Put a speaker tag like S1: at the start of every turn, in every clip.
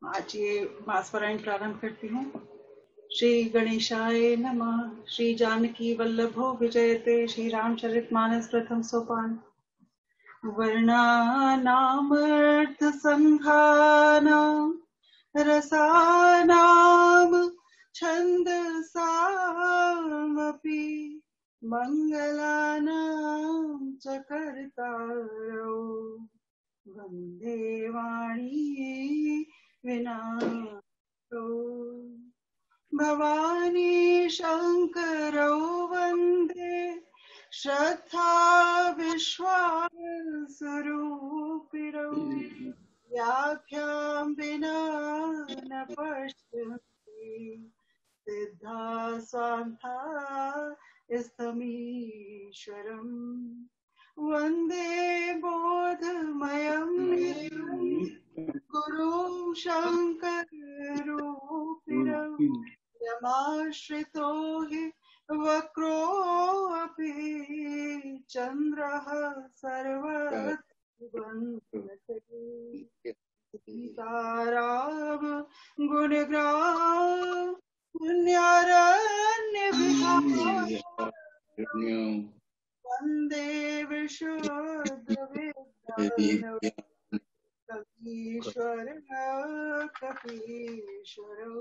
S1: आज ये मास पारायण प्रारंभ करती हूँ। श्री गणेशाय नमः। श्री जानकी वल्लभो विजयते। श्री रामचरितमानस प्रथम सोपान। वर्णानामर्थ संघानां रसानां छन्दसामपि मङ्गलानां च कर्तारौ वन्दे वाणी विनाशौ। भवानी शङ्करौ वन्दे श्रद्धा विश्वासरूपिणौ व्याख्यां विना न पश्यन्ति सिद्धा स्वान्ता स्थमीश्वरम् वन्दे बोधमयं गुरुं शङ्कररूपिणम् यमाश्रितो हि वक्रोऽपि चन्द्रः सर्वत्र सीताराम गुणग्राम पुण्यारण्यविहार वन्दे विशुद्धविज्ञान कपीश्वर कपीश्वरौ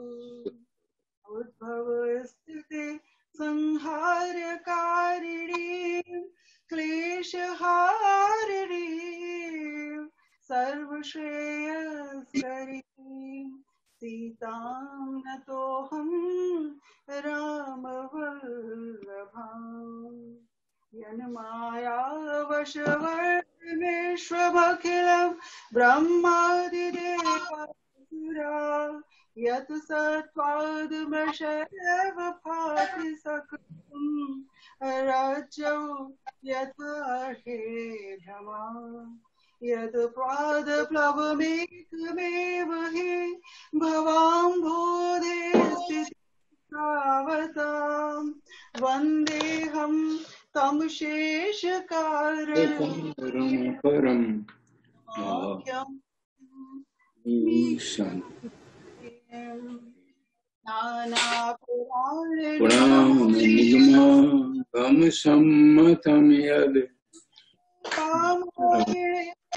S1: उद्भव स्थिति संहारकारिणी क्लेशहारिणी सर्वश्रेयस्करी सीतां नतोऽहं रामवल्लभाम् यन्मायावशवर्णमेष्वमखिलं ब्रह्मादिदेवासुरा यत् सत्त्वादमशैव भाति सकलं रज्जौ यथा हे भ्रमा यत् पादप्लवमेकमेव हि भवाम्भोधे स्थितावतां वन्देऽहं तं शेषकारणं
S2: नानापुराणनिगमं यद्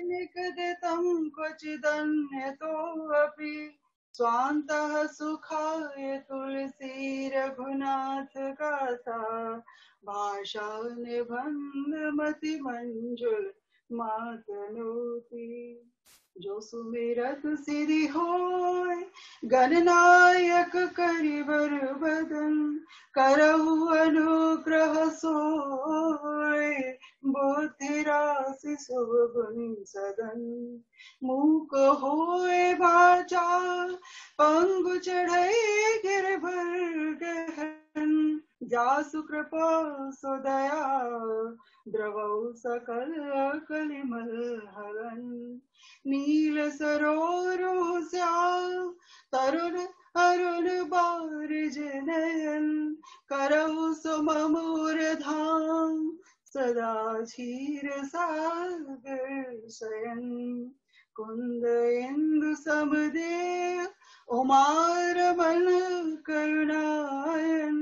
S1: निगदितं क्वचिदन्यतोऽपि स्वान्तः सुखाय तुलसी रघुनाथ गाथा भाषा निबन्धमतिमञ्जुल मातनोति जो सुमिरत सिरि होय गणनायक करिवर बदन करहु अनुग्रह सोय बुद्धि राशि शुभ गुण सदन मूक होए बाचा पंगु चढ़े गिरभर गहन जासु कृपा सुदया द्रवौ सकल कलिमल हवन नील सरोरुह श्याम तरुण अरुण बारिज नयन करहु सुमधुर धाम सदा क्षीर सागर शयन कुंद इंदु समदेव उमार मन करुणायन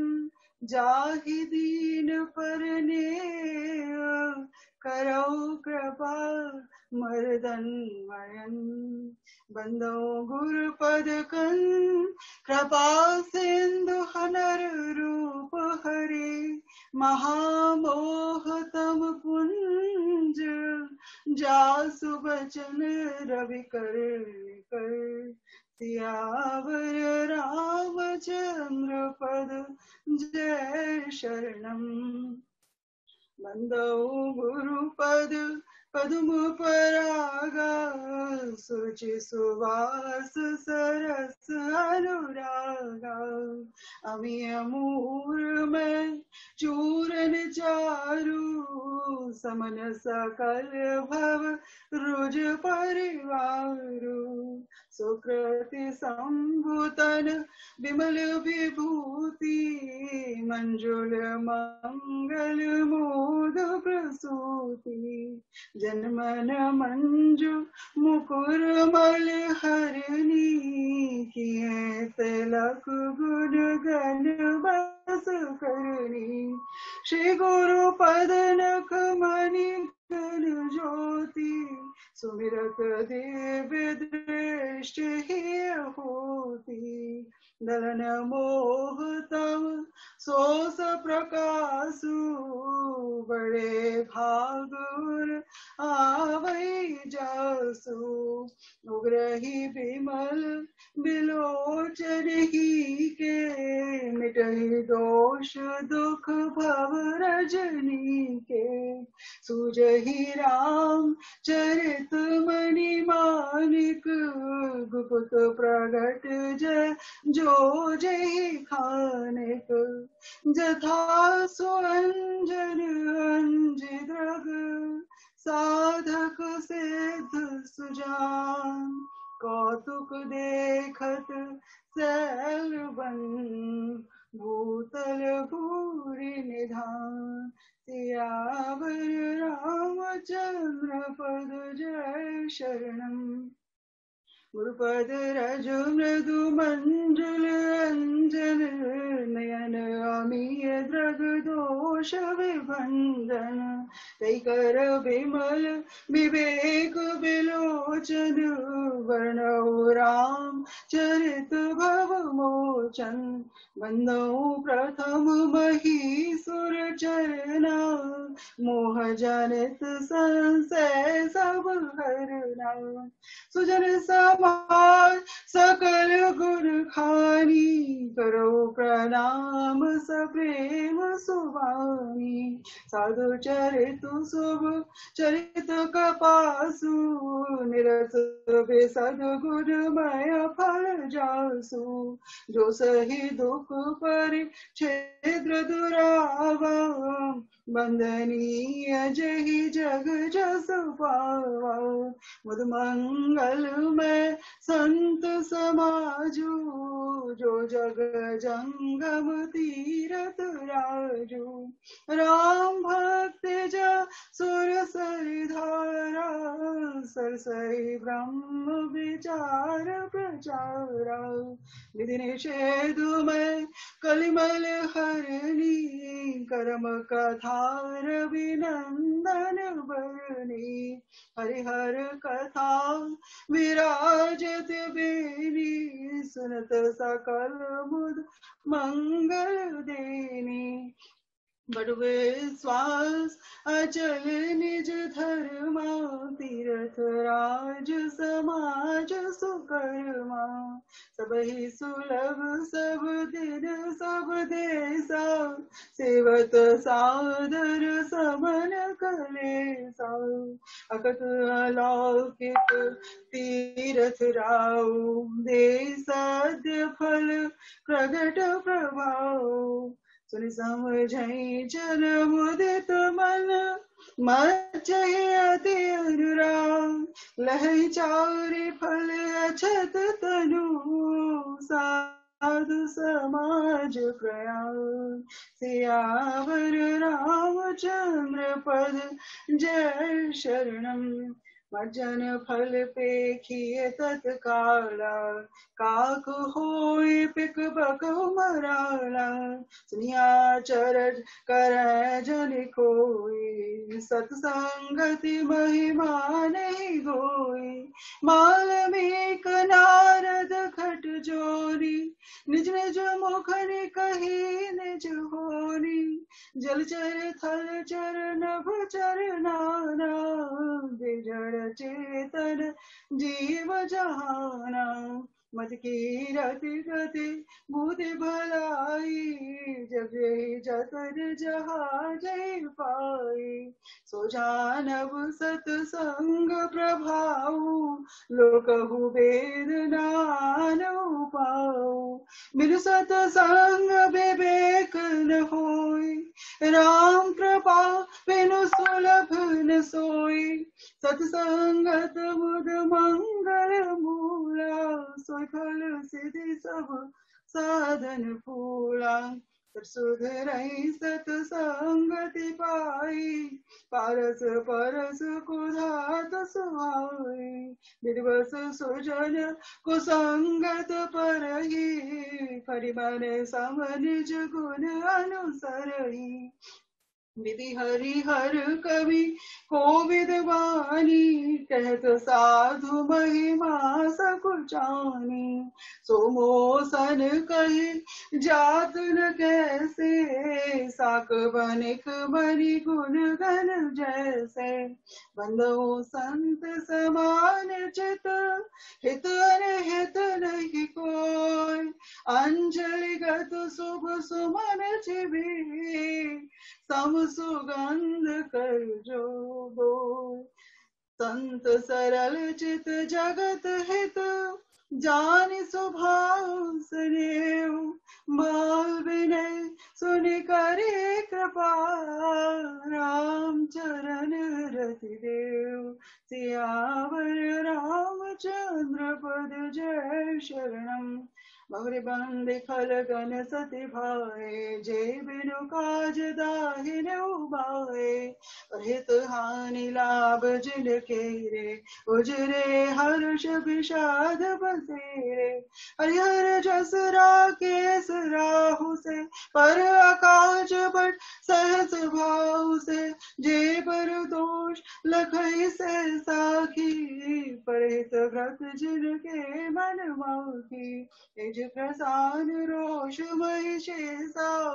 S1: जाहि दीन परने करौ कृपा मर्दन मयन बंदो गुरुपद कन कृपा सिंधु हनर रूप हरे महामोह तम पुंज जासु बचन रवि कर सियावर रामचंद्र पद जय शरणम बंदो गुरुपद पद्म परागा सुचि सुवास सरस अनुरागा अमिय मूर में चूरन चारु समन सकल भव रुज परिवारु सुकृति संभूतन विमल विभूति मंजुल मंगल मोद प्रसूति जनमन मंजु मुकुर उर्मल हरनी किए तिलक गुण गण बस करनी। श्री गुरु पद नख मणि घन ज्योति सुमिरत दिव्य दृष्टि ही होती। दलन मोह तम सोस प्रकाशु बड़े भागुर आवै जासु। उग्रही बिमल बिलोचन ही के मिटहि दोष दुख भव रजनी के। सूझहि राम चरित मणि मानिक गुप्त प्रगट जो जय खानिक। जथा सुअंजन अंजिद्रग साधक सिद्ध सुजान। कौतुक देखत सैल बन भूतल भूरि निधान। सियावर रामचंद्र पद जय शरणम। गुरुपद रज मृदु मंजुल अंजन नयन अमीय द्रग दोष विभंजन। तै कर बिमल विवेक बिलोचन वर्णौ राम चरित भव मोचन। बंदौ प्रथम महीसुर चरना मोह जनित संशय सब हरना। सुजन समाज सकल गुण खानी करो प्रणाम सप्रेम सुभानी। साधु चरित शुभ चरित कपासु निरत बेसद गुणमय फल जासु। जो सही दुख पर क्षेत्र दुरावा बंदनीय जहि जग जस पावा। मुदमंगल में संत समाजु जो जग जंगम तीरथ राजू। राम भक्त जा सुर सरिधारा सरसई ब्रह्म विचार प्रचारा। विधि निषेध में कलिमल हरनी कर्म कथार विनंदन बरनी। हरिहर कथा विराजत बेनी सुनत सकल मुद मंगल देनी। बड़ विश्वास अचल निज धर्मा तीर्थ राज समाज सुकर्मा। सबहि सुलभ सब दिन सब देसा सेवत सादर समन कलेसा। अकत अलौकिक तीर्थ राउ दे सद्य फल प्रगट प्रभाव। सुनि समझै जन मुदित मन मच्चहि अति अनुराग। लहै चारि फल अछत तनु साधु समाज प्रयाग। सियावर रामचंद्र पद जय शरणम। मज्जन फल पेखिए तत्काला काक होय पिक बक मराला। सुनिया चरज कर जन कोई सत्संगति महिमा नहीं गोई। मालमिक नारद खट जोरी निज निज मुख ने कही निज होनी। जलचर थलचर नभ चर नाना बिजड़ चेतन जीव जहाना। मत की रति गति बुद्धि भलाई जब यही जतर जहाज पाई। सो जानब सतसंग प्रभाव लोकहु वेद नानहु पाऊ। बिनु सतसंग विवेक न होय राम कृपा बिनु सुलभ न सोई। सतसंगत मुद मंगल मूला सोई फल सिद्धि सब साधन फूला। सुधरई सतसंगति पाई, पारस परस कुधात सुहाई। विद्वस सुजन कुसंगत परही, परिमन सम निज गुण अनुसरही। विधि हरिहर कवि कोविद वाणी, कहत साधु महिमा सकुचानी। सोमोसन कही जात न कैसे, साक बनिक बनि गुण गण जैसे। बंदो संत समान चित, हित अनहित नहीं कोय। अंजलिगत शुभ सुमन छिभी, सम सुगंध कर जो बोय। संत सरल चित जगत हित, जानि स्वभाव सनेऊ। बाल विनय सुनि करे कृपा, राम चरण रति देव। सियावर रामचंद्र पद जय शरणम। बहुरी बंदी खलगन सति भाए, जय बिनु काज दाहिन उबाए। हित हानि लाभ जिन केरे, उजरे हर्ष विषाद बसेरे। हरिहर जस राकेश राहु से, पर आकाश बट सहस भाव से। जे पर दोष लखई से साखी, परहित व्रत जिनके मन माखी। निज प्रसान रोष महि शेषा,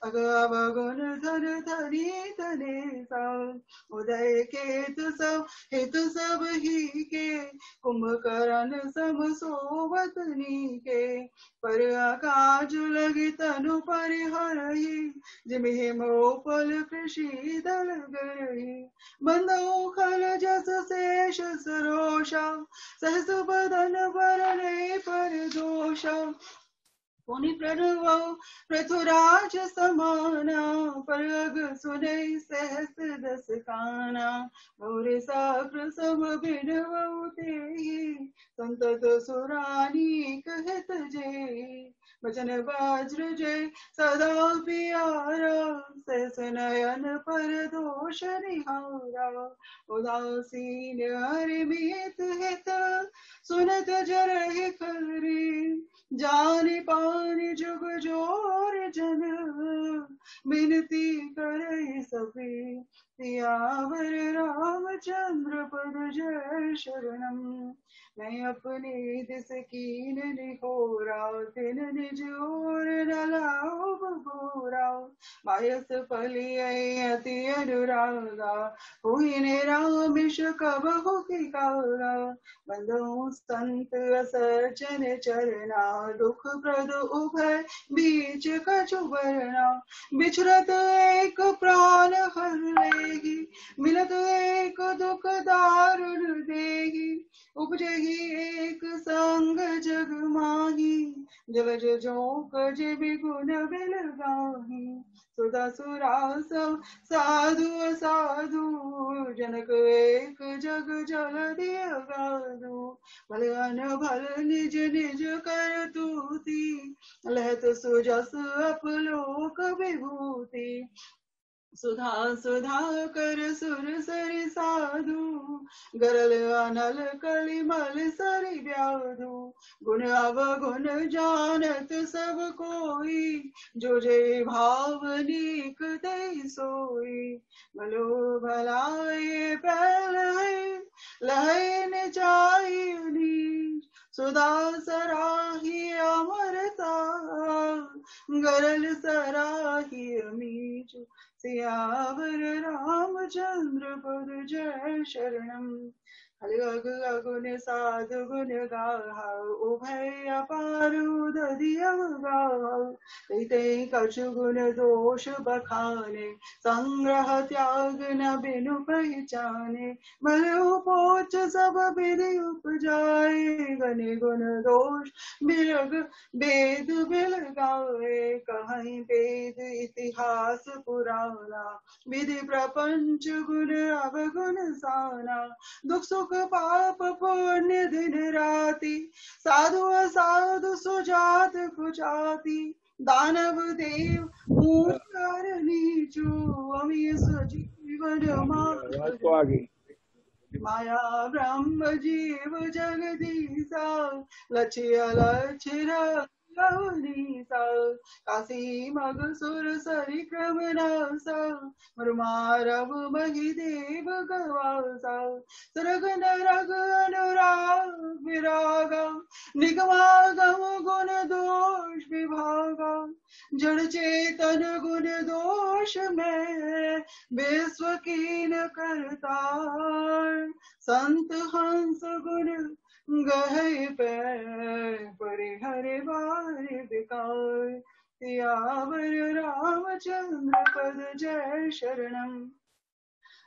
S1: अगुन धन धनी धनेसा। उदय केतु सब हित सब ही के, कुंभकर्ण सम सोवत नीके। पर आकाज लगी तनु परिहरही, जिमिहि मोपल कृषि दल गरही। बंदो खल जस शेष सरोषा, सहस बदन बरने पर दोषा। पुनि प्रणवौ पृथुराज समाना, परग सुनै सहस दस काना। गौरी साक्र सम बिनवौ तेहि, संतत सुरानी कहत जेहि। वचन वज्र जय सदा पियारा, सहस नयन पर दोष निहारा। उदासीन हरिमित हित, सुनत जरहि खरी। जानि पानि जुग जोर जन, बिनती करहि सभी। सियावर रामचंद्र पद जय शरणम। मैं अपनी दिस कीन निहोरा, तिन निज ओर न लाओ बहोरा। मायस फलियै अति अनुरागा, हुई निरामिष कबहु की कागा। बंधु संत असचन चरना, दुख प्रद उभय बीच कछु बरना। बिछड़त एक प्राण हर लेहि, मिलत एक दुख दारुण देहि। उपजहि एक संग जग माही, जलज जोक जिबि गुण बिलगाही। सुधा सुरा सब साधु असाधु, जनक एक जग जल दिय गाधु। भल अन भल निज निज कर तूती, लहत सुजस अपलोक विभूति। सुधा सुधा कर सुर सरि साधु, गरल अनल कलिमल सरि व्याधु। गुण अवगुण जानत सब कोई, जो जे भाव नीक तै सोई। भलो भलाए पैल है, लहै न चाहिए। सुधा सराही अमरता, गरल सराही मीच। सियावर रामचंद्र पद जय शरणम। हलगग अगुन साधु गुण गाहा, उभय अपारु दधियम गाहा। ते कछु गुण दोष बखाने, संग्रह त्याग न बिनु पहचाने। भले पोच सब विधि उपजाए, गनि गुण दोष बिरग वेद बिल गाए। कहीं वेद इतिहास पुराना, विधि प्रपंच गुण अवगुण साना। दुख सुख पाप पुण्य दिन राति, साधु असाधु सुजात कुचाती। दानव देव नीचू अमी सजीवन माया ब्रह्म जीव जगदीशा लक्ष्य लक्ष्य सा काशी मग सुर सरि क्रम नासा मरुमारव महिदेव गवासा सरग नरग अनुराग विरागा निगमागम गुण दोष विभागा जड़ चेतन गुण दोष में विश्व कीन करता संत हंस गुण गहे पैर परिहर बार विकार सियावर रामचंद्र पद जय शरणम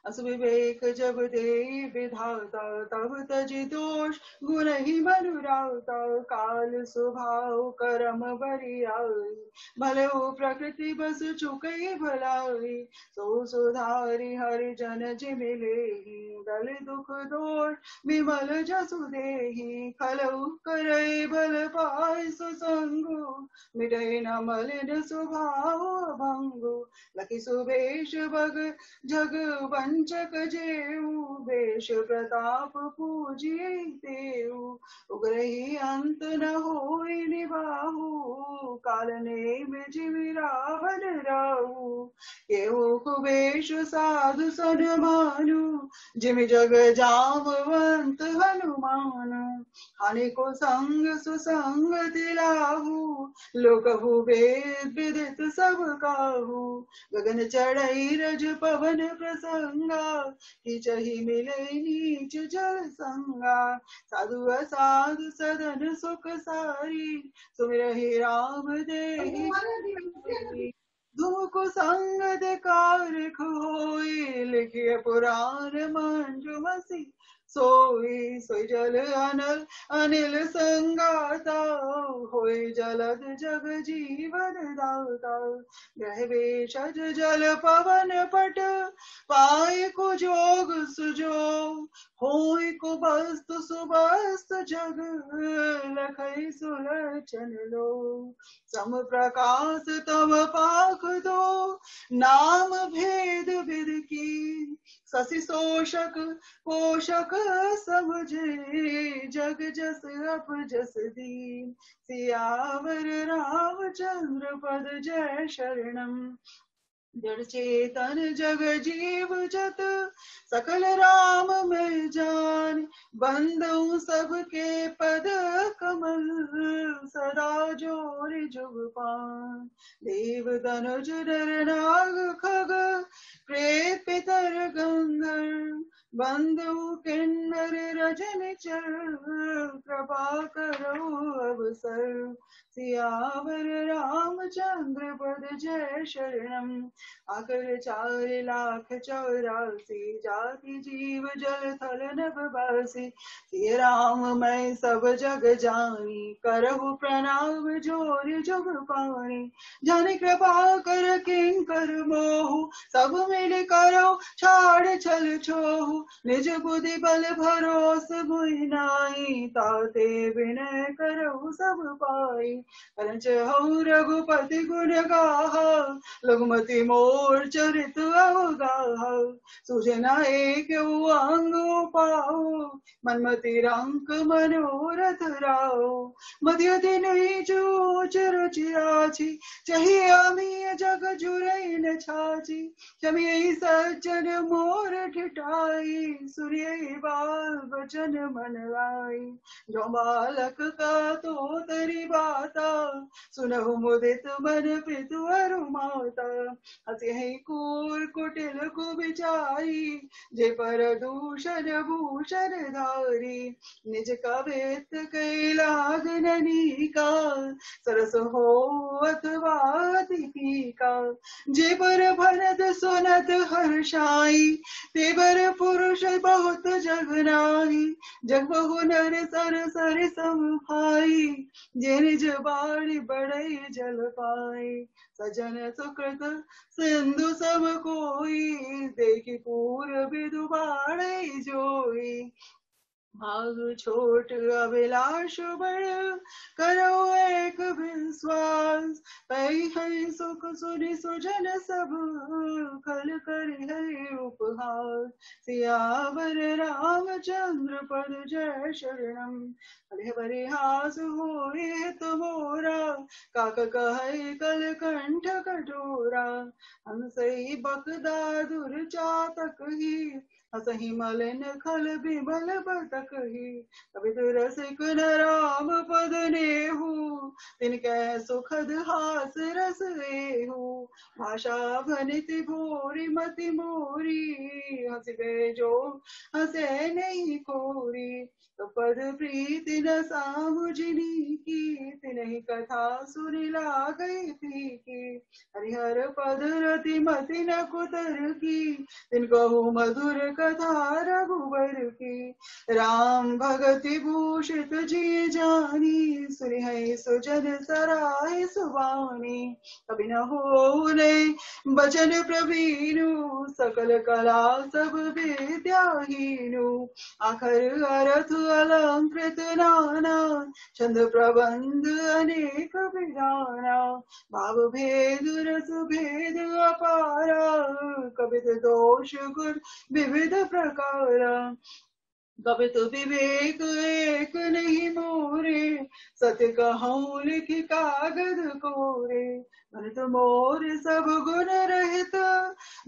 S1: असविवेक जब दे विधाता तब तज दोष गुण ही मनुराता काल स्वभाव करम बरियाई भलो प्रकृति बस चुकई भलाई सो सुधारी हरि जन जिमिले दल दुख दोष विमल जसु देहि खलउ करई बल पाय सुसंगु मिटई न मलिन स्वभाव भंगु लखि सुबेश बग जग वंचक जेऊ वेश प्रताप पूजिए तेऊ उग्रही अंत न होई निबाहु काल ने जिमि रावण राहु केहू कुबेश साधु सन मानु जिमि जग जामवंत हनुमान हानि को संग सुसंग दिलाहु लोकहु वेद विदित सब काहू गगन चढ़ई रज पवन प्रसंगा किचहि मिले नीच जल संगा साधु असाधु सदन सुख सारी सुमिरहि राम देहि धुमुकु संग कार खोई लिखिए पुराण मंजुमसी सोई सोई जल अनल अनिल संगाता होई जलद जग जीवन दाता ग्रह भेषज जल पवन पट पाय को जोग सुजो होई को वस्तु सुबस्त जग लखई सुलचन लो सम प्रकाश तम पाख दो नाम भेद विद की शशि शोषक पोषक समझे जग जस अप जस दीन सियावर रामचंद्र पद जय शरणम जड़ चेतन जग जीव जत सकल राम में जान बंदऊ सबके पद कमल सदा जोर जुग पान देव तनुज नर नाग खग प्रेत पितर गंधर्व बंधु किन्नर रजन चर कृपा करो अवसर सियावर रामचंद्र पद जय शरणम आकर 4 लाख 84 जाति जीव जल थल नभ बासी सिय राम मैं सब जग जानी करहु प्रणाम जोर जुग पानी जन कृपा कर किंकर मोहु सब मिल करो छाड़ छल छोहु निज बुद्धि बल भरोस भुइ नाई ताते विनय करहु सब पाई परंच हऊ रघुपति गुण गाहा लघुमति मोर चरित अवगाहा सुझे न एक अंग पाओ मनमति रंक मनोरथ राओ मध्य नहीं चूच रुचिराची चाहिए अमी जग जुरई न छाची क्षमी सज्जन मोर ठिठाई सूर्य बाल बचन मन आई जो बालक का तो तरी बाता सुनहु मुदित मन पितु अरु माता हसी है कूर कुटिल को बिचारी जे पर दूषण भूषण धारी निज कवित कैलाग ननी का सरस हो अथवा दीपिका जे पर भरत सुनत हर्षाई ते बर पुरुष बहुत जग नाही जग बहु नर सर सर सम भाई जे निज बाड़ी बड़ई जल पाई सजन सुकृत सिंधु सम कोई देखी पूर विदु बाड़ई जोई भाग छोट अभिलाष बड़, करो एक विश्वास। पै है सुख सुनि सुजन सब, कल कर है उपहार। सियावर रामचंद्र पद जय शरणम। हरे हरे हास होए तुमोरा, काक कहे कल कंठ कटोरा। हंसई बकदादुर चातक ही, हसहि मलिन खल बिमल बतक ही। कवि रसिक न राम पद नेहु, तिनकै सुखद हास रस एहु। भाषा भनिति भोरी मति मोरी, हंस गए जो हंसे नहीं कोरी। तो पद प्रीति न साहु जिनी की, तिन्हि कथा सुनि लागई फीकी। हरिहर पद रति मति न कुतर की, तिनको मधुर कथा रघुबर की। राम भगति भूषित जी जानी, सुनि है सुजन सराय सुबानी। कभी न हो ने बचन प्रवीणु, सकल कला सब विद्याहीनु। आखर अर्थ अलंकृत नाना, छंद प्रबंध अनेक विधाना। भाव भेद रस भेद अपारा, कवित दोष गुण विविध प्रकारा। कवित विवेक एक नहीं मोरे, सत्य कहूँ लिखि कागद कोरे। भरत मोर सब गुण रहित,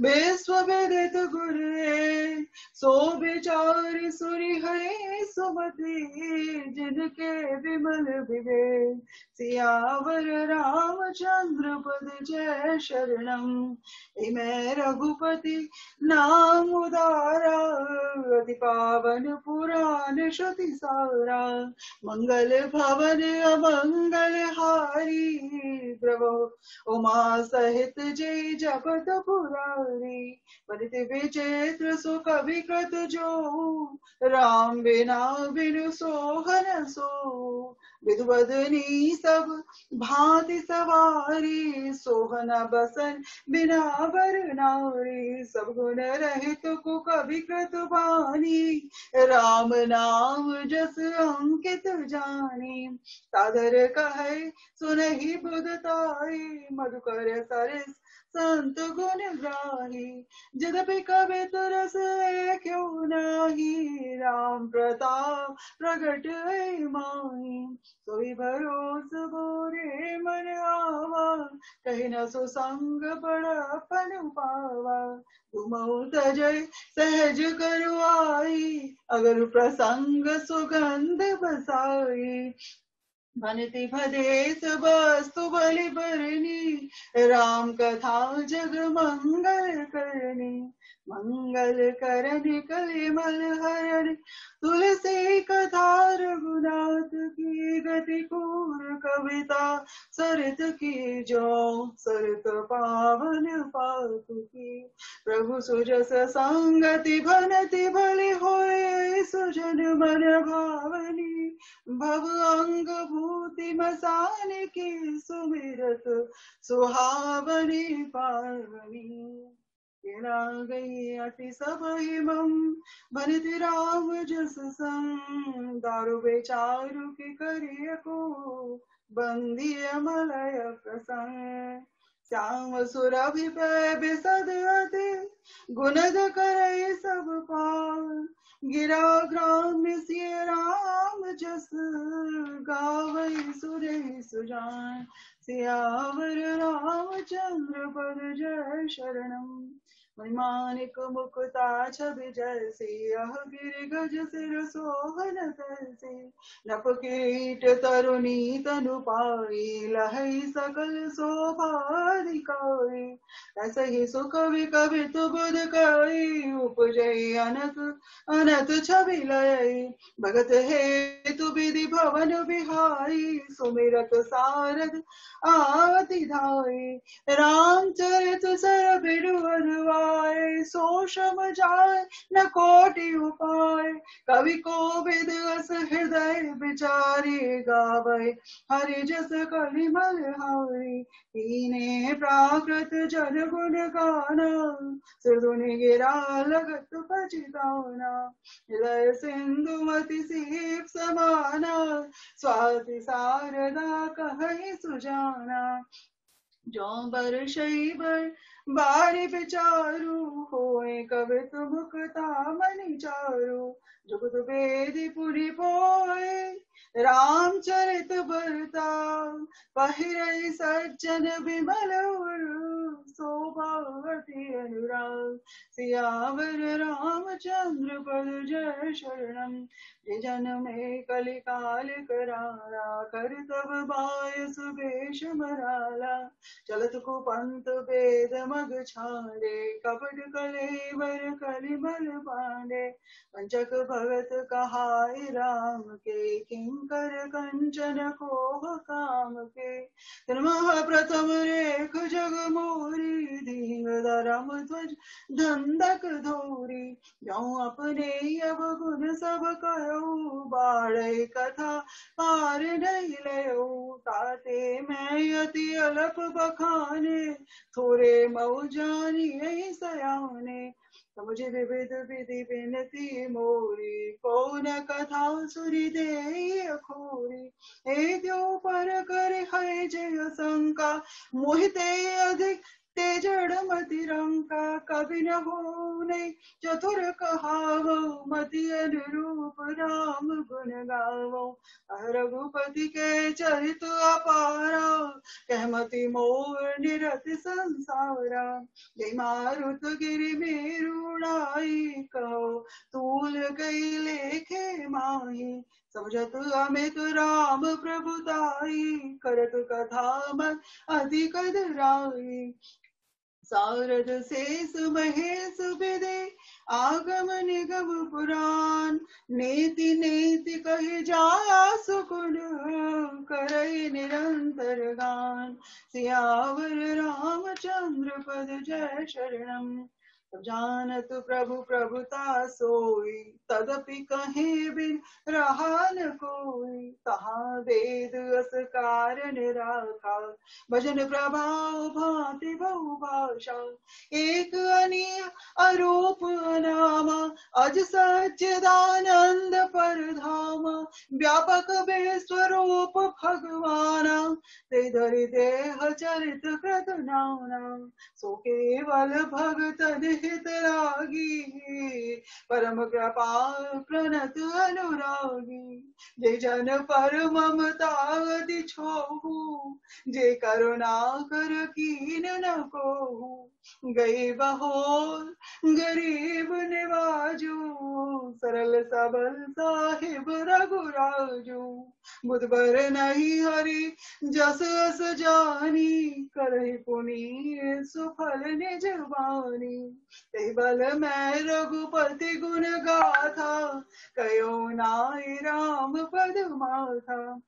S1: विश्व विदित गुर है। सो विचार सुनि है सुमति, जिनके विमल विवेक। सियावर रामचंद्र पद जय शरणम। मैं रघुपति नाम उदारा, अति पावन पुराण श्रुति सारा। मंगल भवन अमंगल हारी, प्रभु उमा सहित जय जगत पुरारी। बलित विचित्र सुख विकट जो, राम बिना बिनु सोहन सो। विधुवदनी सब भांति सवारी, सोहन बसन बिना बर नारी। सब गुण रहित कुक विकृत बानी, राम नाम जस अंकित जानी। सादर कहे सुनहि बुधताई, मधुकर सरस संत गुण ग्राही। यद्यपि कवि तुरस क्यों नाही, राम प्रताप प्रगट माही। सोई भरोस बोरे मन आवा, कही न सुसंग बड़पन पावा। तुमऊ तजय सहज करुआई, अगर प्रसंग सुगंध बसाई। भनिति भदेस वस्तु बलि बरनी, राम कथा जग मंगल करनी। मंगल करनि कलिमल हरनि, तुलसी कथा रघुनाथ की। गति पूर कविता सरित की जो, सरित पावन पाप की। प्रभु सुजस संगति भनति भले होए, सुजन मन भावनी। भव अंग भूति मसान की, सुमिरत सुहावनी पावनी। गई अति सब हिमम, भनिति राम जस संग। दारु बेचारु की करिय को, बंदिय मलय प्रसंग। श्याम सुरभिपै बिसद अति, गुणद करई सब पार। गिरा ग्राम सिय राम जस, गावई सुरहि सुजान। सियावर रामचंद्र पद जय शरणम। महिमानिक मुकुता छवि जैसी, यह गिरि गज सिर सोहन तैसी। नभ कीट तरुणी तनु पाई, लहई सकल शोभाधिकारी। ऐसे ही सुख विकवि बुध कई, उपजई अनक अनत छवि लई। भगत हेतु विधि भवन बिहाई, सुमिरत सारद आवति धाई। रामचरित सर बिरु अनुवाई, जाए, सो श्रम जाए न कोटि उपाय। कवि को विद अस हृदय विचारी, गावै हरि जस कलिमल हारी। कीने प्राकृत जन गुण गाना, सुरधुनि गिरा लगत पछिताना। लय सिंधु मति सीप समाना, स्वाति शारदा कहै सुजाना। जो बरषइ बर बारि विचारु, होय कवित मुखता मनि चारु। जुगत वेदी पुनि पोय, रामचरित बरता। पहिरई सज्जन विमल उरु, शोभावती अनुराग। सियावर रामचंद्र पद जय शरणम। जे जन में कलिकाल करारा, कर तब बाय सुबेश मराला। चलत कुपंत वेद मग छाड़े, कपट कलेवर कलिमल पांडे। पंचक भगत कहाय राम के, किंकर कंचन कोह काम के। तन्मह प्रथम रेख जग मोरी, दीन धरम ध्वज धंधक धोरी। जाऊं अपने अब गुण सब कहो, बाढ़ कथा पार नहीं लयो। ताते मैं अति अलप बखाने, थोरे मऊ जानी यही सयाने। मुझे विविध विधि विनती मोरी, कौन कथा सुरी दे खोरी। हे द्यो पर कर है जय शंका, मोहिते अधिक ते जड़ मति रंका। कवि न हो नहीं चतुर कहावो, मति अनुरूप राम गुण गावो। रघुपति के चरित अपारा, कहमति मोर निरत संसारा। जय मारुत गिरि मेरुणाई, कहो तूल कई लेखे माही। समझत अमित राम प्रभुताई, करत कथा मन अधिक धराई। सारद शेष महेश विदे, आगम निगम पुराण। नेति नेति कहि जाया सुकुन, करई निरंतर गान। सियावर रामचंद्र पद जय शरणम। जानत प्रभु प्रभुता सोई, तदपि कहीं बिन रहा न कोई। तहाँ वेद अस कारण राखा, भजन प्रभाव भांति बहु भाषा। एक अनीय अरूप अनामा, अज सच्चिदानंद परधामा। व्यापक विश्वरूप भगवाना, ते धरि देह चरित कृत नाना। सो केवल भगत हित लागी, परम कृपाल प्रणत अनुरागी। जे जन पर ममता अति छोहु, जे करुणा कर कीन न कोहु। गई बहोर गरीब निवाजू, सरल सबल साहिब रघुराजू। बुधबर नहीं हरि जस अस जानी, करहि पुनीत सुफल निज बानी। ते बल मैं रघुपति गुण गाथा, कयो नाई राम पद माथा।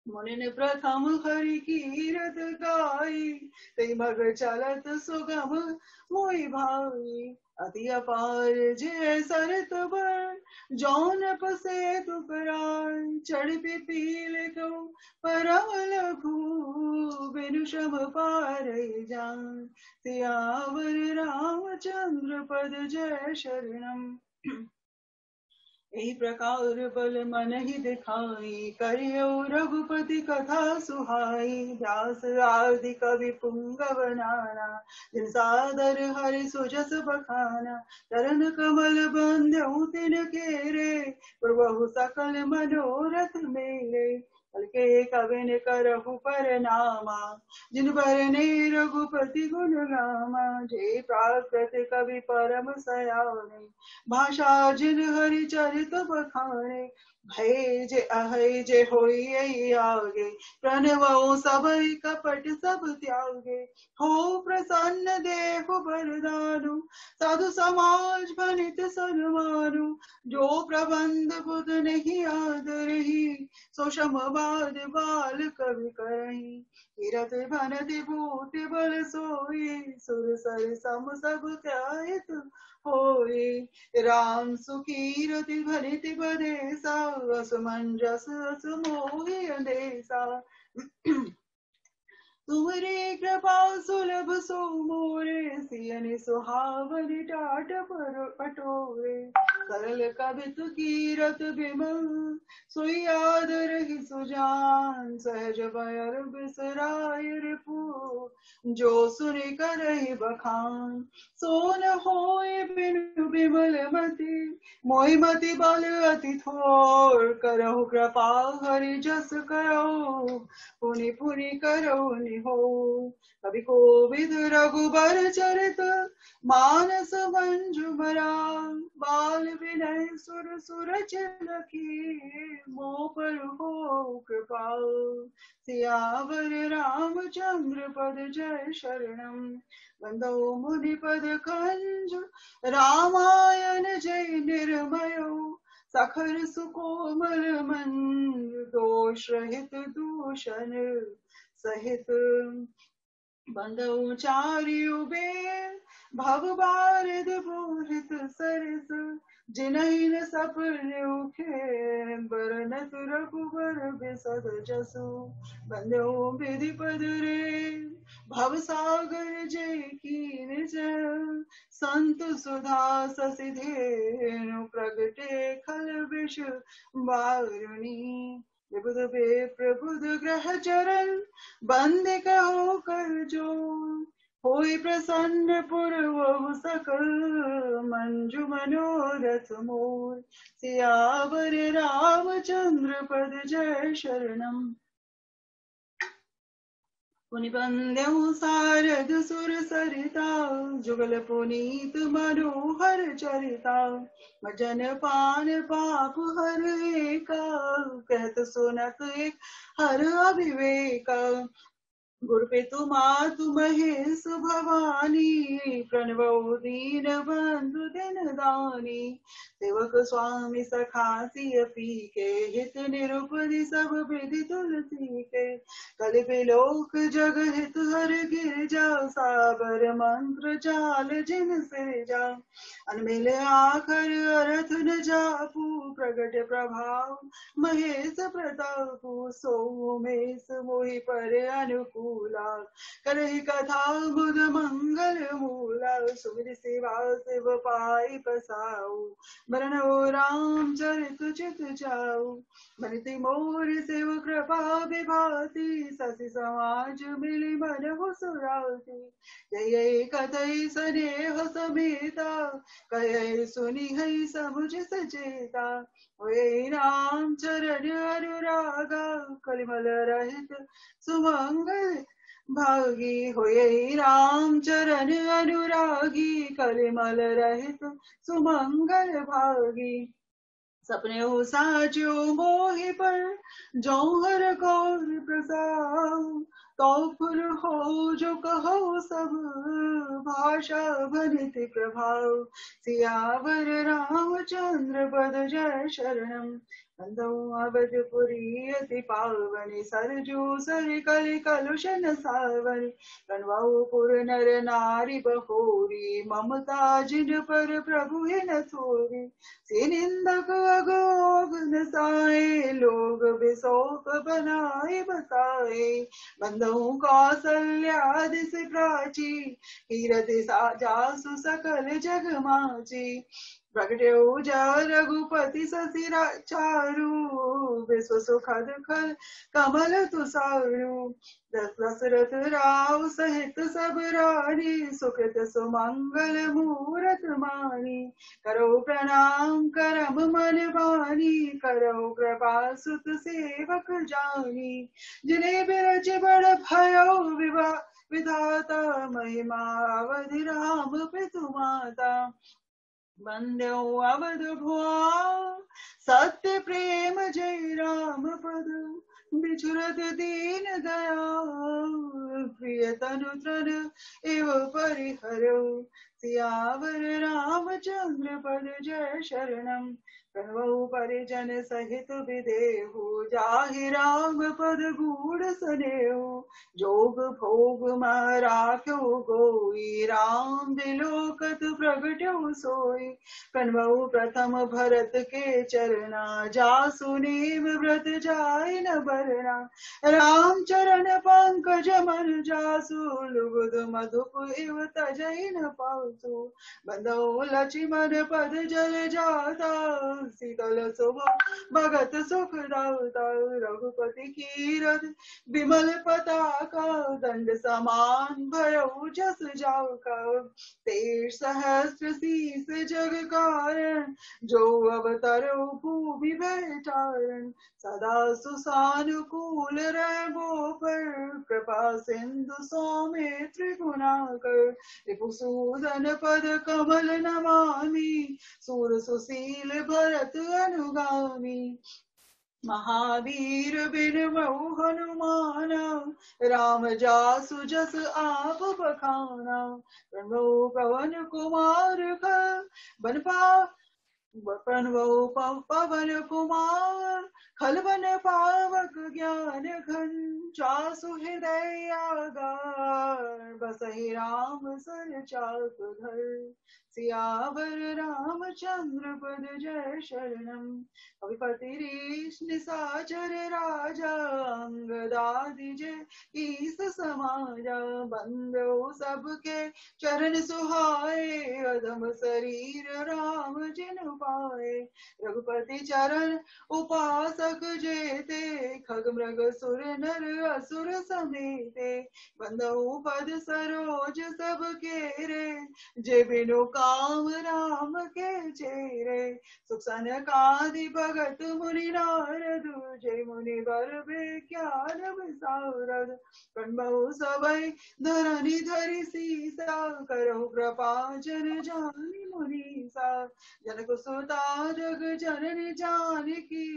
S1: मुनि प्रथम हरि कीरत गाई, ते मग चलत सुगम मोहि भाई। अति अपार जय सरत बर, जौन पसे तुपराय। चढ़ पिपील को परम लघु, बिनु श्रम पारई जान। सियावर रामचंद्र पद जय शरणम। यही प्रकार बल मन ही दिखाई, करियो रघुपति कथा सुहाई। व्यास आदि कवि पुंगव नाना, जिन सादर हरि सुजस बखाना। चरण कमल बंध्यौ तिन केरे, प्रभु सकल मनोरथ मेरे। के कविन करहु परनामा, जिन बरने रघुपति गुण गामा। जे प्राकृत कवि परम सयाने, भाषा जिन हरि चरित बखाने। भय जे अहै जे होई आगे, प्रणवो सबई कपट सब त्यागे। हो प्रसन्न देहु बरदानु, साधु समाज बनित सन्मानु। जो प्रबंध बुध नहीं आदरही, सोषम बाद बाल कवि करही कीरत भनति भूति बल सोई सुर सर सम सब त्याहित होई राम सुकीरति भनिति बदेसा असमंजस असमोहि अंदेसा तुम्हारी कृपा सुलभ सो मोरे सियनि सुहावनि टाट पर पटोरे सरल कबित कीरत बिमल सोई आदर ही सुजान सहज बयर बिसराय रिपु जो सुनि करहि बखान सो न होय बिनु बिमल मति मोहि मति बल अति थोर करहु कृपा हरि जस करो पुनि पुनि करो निहो कवि कोविद रघुबर चरित मानस मंजुमरा बाल विनय सुर सुरचल की मोह पर हो कृपा सियावर रामचंद्र पद जय शरणम बंदो मुनि पद कंज रामायण जय निर्मयो सखर सुकोमल मंद दोष रहित दूषण सहित बंदो चारियु बेर भव बारिद पूरित सरस जिनहि न सपने उखे बरनत रघुबर बिसद जसु बंदो विधि पद रे भव सागर जय कीन जय संत सुधा ससि धेनु प्रगटे खल विष वारुणी विबुध बे प्रबुध ग्रह चरण बंदे कहो कर जो होई प्रसन्न पुरवहु सकल मंजु मनोरथ मोर सियावर रामचंद्र पद जय शरणम पुनि बंदेहु सारद सुर सरिता जुगल पुनीत मनोहर चरिता मजन पान पाप हर एका कहत सुनत एक हर अभिवेका गुरु पितु मातु महेश भवानी प्रणवो दीन बंधु दिन दानी सेवक स्वामी सखा सिय पीके हित निरुपधि सब विधि तुलसी के कलि बिलोक जग हित हर गिरजा साबर मंत्र जाल जिन से जा अनमिल आखर अरथ न जापू प्रगट प्रभाव महेश प्रतापु सोमेश मोहि पर अनुकूला करहि कथा बुध मंगल मूला सुमिर सेवा शिव पाई पसाऊ मरनो राम चरित चित जाऊ बनिति मोर शिव कृपा विभाति ससि समाज मिली मन हो सुराती यही कथई स्नेह समेता कह सुनी है समुझ सचेता वे राम चरण अनुरागा कलिमल रहित सुमंगल भागी होए राम चरण अनुरागी कलिमल रहित सुमंगल भागी सपने हो साजो मोहि पर जौहर गौर प्रसाद तो फुर हो जो कहो सब भाषा भनिति प्रभाव सियावर रामचंद्र पद जय शरणम बंदो अवधपुरी अति पावनी सरजू सर कलि कलुषन सावनी कनवाऊ पुर नर नारी बहोरी ममता जिन पर प्रभु न थोरी से निंदक अगोग नसाए लोग बिसोक बनाए बताए बंदो कौसल्यादि से प्राची कीरति जासु सकल जग माची प्रगटे जा रघुपति ससिरा चारु विश्व सुखद खल कमल तुसारु दशरथ राव सहित सब रानी सुकृत सुमंगल मूरत मानी करो प्रणाम करम मन बानी करो कृपा सुत सेवक जानी जिन्हें बिरज बड़ भयो विवाह विधाता महिमा अवधि राम पितु माता बंदो अवध भुआ सत्य प्रेम जय राम पद बिछुरत दीन दया प्रिय तनु तन एव परिहरो सियावर रामचंद्र पद जय शरणम। प्रणवौ परिजन सहित विदेहु, जाहि राम पद गूढ़ सनेहु। जोग भोग मह राख्यो गोई, राम दिलोकत प्रगट्यो सोई। प्रणवौ प्रथम भरत के चरना, जासु नीव व्रत जाय न बरना। राम चरण पंकज मन जासु, लुगुद मधुप इव तजै न पासु। बंधौ लक्ष्मण पद जल जाता, शीतल सुभ भगत सुख दाता। रघुपति कीरत विमल पताका, दंड समान भयउ जस जाका। 13 सहस्त्र शीस जग कारण, जो अवतरौ भूमि भयचारण। सदा सुसानुकूल रहो पर, कृपा सिंधु सौमित्र गुणाकर। रिपुसूदन पद कमल नमामि, सूर सुशील भरत अनुगामी। महावीर बिन बहु हनुमाना, राम जासु जस आप बखाना। प्रणव पवन कुमार पवन कुमार, खलबन पावक ज्ञान घन। जासु हृदय आगार, बसहि राम सर चाप धर। सियावर रामचंद्र पद जय शरणम। कविपति रीश निशाचर राजा, अंगदादि जय ईस समाजा। बंधु सबके चरण सुहाए, अधम शरीर राम जिन पाए। रघुपति चरण उपासक जेते, खग मृग सुर नर असुर समेते। बंधु पद सरोज सब केरे, जे बिनु काम राम के चेरे। सुख सनकादि भगत मुनि नारद, जय मुनि वर विज्ञान विशारद। प्रणमौ सबै धरनी धरि सीसा, करहु कृपा जन जानि मुनीसा। जनक सुता जग जननी जानकी,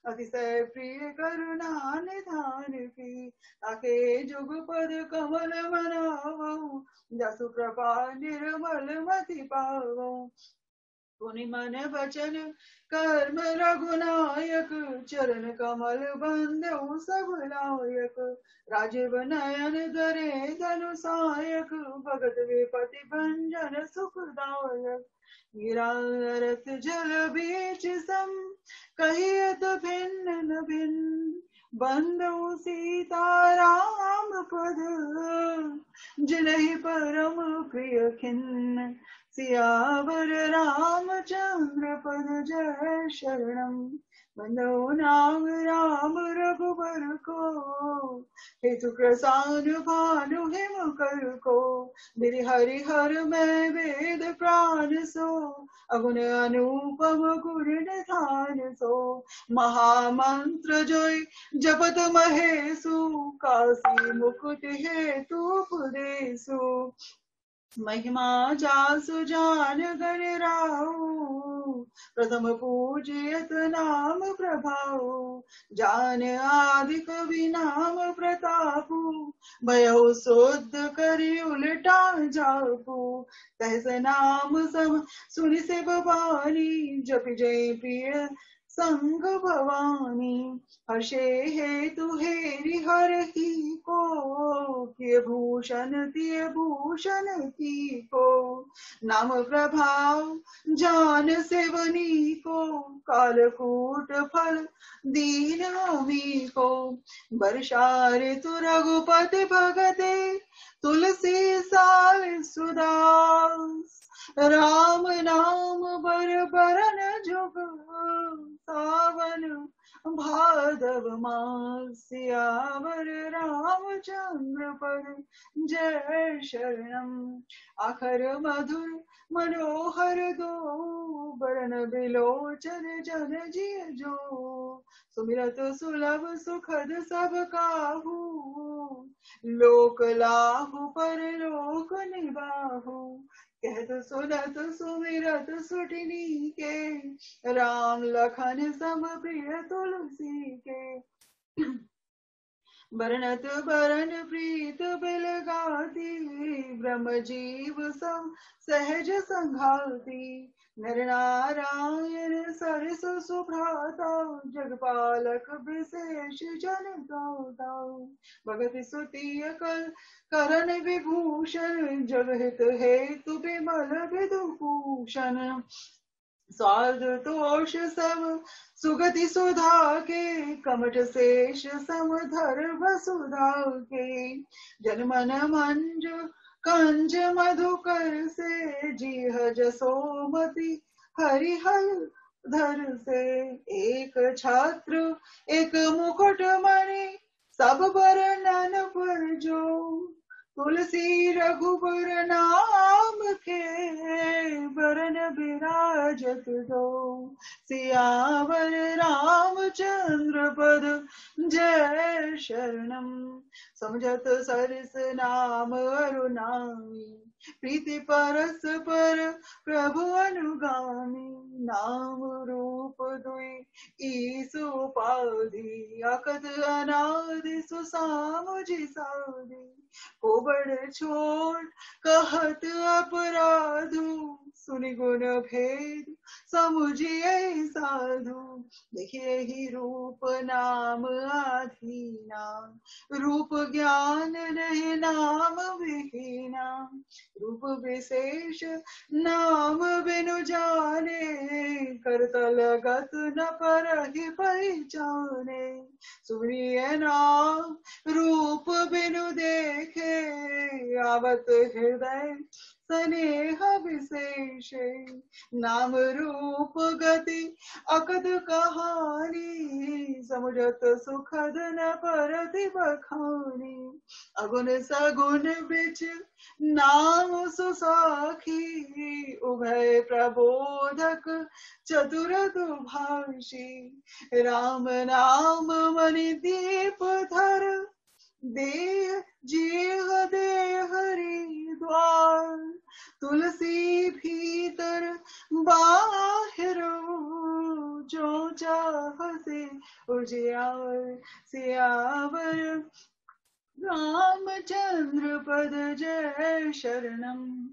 S1: अतिशय प्रिय करुणा निधान की। ताके जुग पद कमल मनावो, जसु कृपा निर्मल मति पावो। पुनि मन वचन कर्म रघुनायक, चरण कमल बंधु सब लायक। राजीव नयन धरे धनु सायक, भगत विपति भंजन सुखदायक। गिरारत जल बीच सम, कहियत भिन्न न भिन्न। बंधु सीता राम पद, जिनहि परम प्रिय खिन्न। सियावर रामचंद्र पद जय शरणम। बंधु नाम राम रघुबर को, हेतु प्रसाद भानु हिम कर को। मेरे हरि हर मैं वेद प्राण सो, अगुण अनुपम गुण निधान सो। महामंत्र जोय जपत महेशु, काशी मुकुति हेतु उपदेशु। महिमा जासु जान गण राहु, प्रथम पूजियत नाम प्रभाऊ। जान आदि कवि नाम प्रतापु, भयउ शुद्ध करि उलटा जापु। तहस नाम सम सुनि सिव बानी, जपि जय प्रिय संग भवानी। हर्षे हेतु हेरि हरहि को, किय भूषण तिय भूषण की को। नाम प्रभाव जान सेवनी को, कालकूट फल दीन अमी को। वर्षा ऋतु रघुपति भगते, तुलसी साल सुदास। राम नाम बर बरन जुग, सावन भादव मास। सियावर रामचंद्र पद जय शरणम। आखर मधुर मनोहर दो, बरन बिलोचन जन जिय जो। सुमिरत सुलभ सुखद सब काहू, लोक लाहु पर लोक निबाहु। कहत सुनत सुमिरत सुटिनी के, राम लखन सम प्रिय तुलसी के। बरनत बरन प्रीत बिलगाती, ब्रह्म जीव सम सहज संघाती। नर नारायण सरस सुभ्राता, जगपालक विशेष जन गाता। भगत सुती कल करण विभूषण, जगहित हेतु विमल विदुभूषण। स्वार्थ दोष सब सुगति सुधा के, कमट शेष समधर वसुधा के। जनमन मंज कंज मधुकर से, जीह जसोमति हरिहर धर से। एक छात्र एक मुकुट मणि, सब बरनन पर जो। तुलसी रघुबर नाम के, बरन विराजत दो। सियावर रामचंद्र पद जय शरणम। समझत सरस नाम अरुणामी, प्रीति परस पर प्रभु अनुगामी। नाम रूप दुई ईसु उपाधि, अकथ अनादि सुसामुझि साधि। को बड़ छोट कहत अपराधु, सुनि गुण भेद समुझिए साधु। देखिए ही रूप नाम आधीना, रूप ज्ञान नहीं नाम विहीना। रूप विशेष नाम बिनु जाने, करतल गत न परहि पहचाने। सुनिए नाम रूप बिनु देखे, आवत हृदय स्नेह विशेष। नाम रूप गति अकद कहानी, समुझत सुखद न परति बखानी। अगुण सगुण बिच नाम सुसाखी, उभय प्रबोधक चतुर दुभाषी। राम नाम मणि दीप धर, देह जीह दे हरि द्वार। तुलसी भीतर बाहिर, जो चाहते उजियार। सियावर रामचंद्र पद जय शरणम।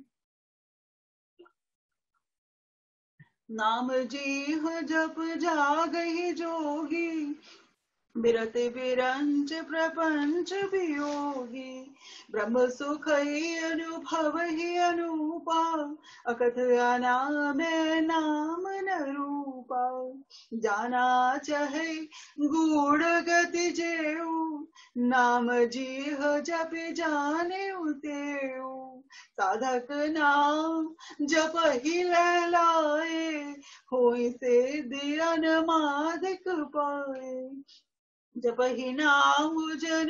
S1: नाम जीह जप जागहि जोगी, बिरत बिरंच प्रपंच वियोगी। ब्रह्म सुख ही अनुभव ही अनूपा, अकथ अनामय नाम न रूपा। जाना चाहे गूढ़ गति जेऊ, नाम जीह जप जाने उतेऊ। साधक नाम जप ही लहलाए, होई से दियन मादिक पाए। जप ही नाम जन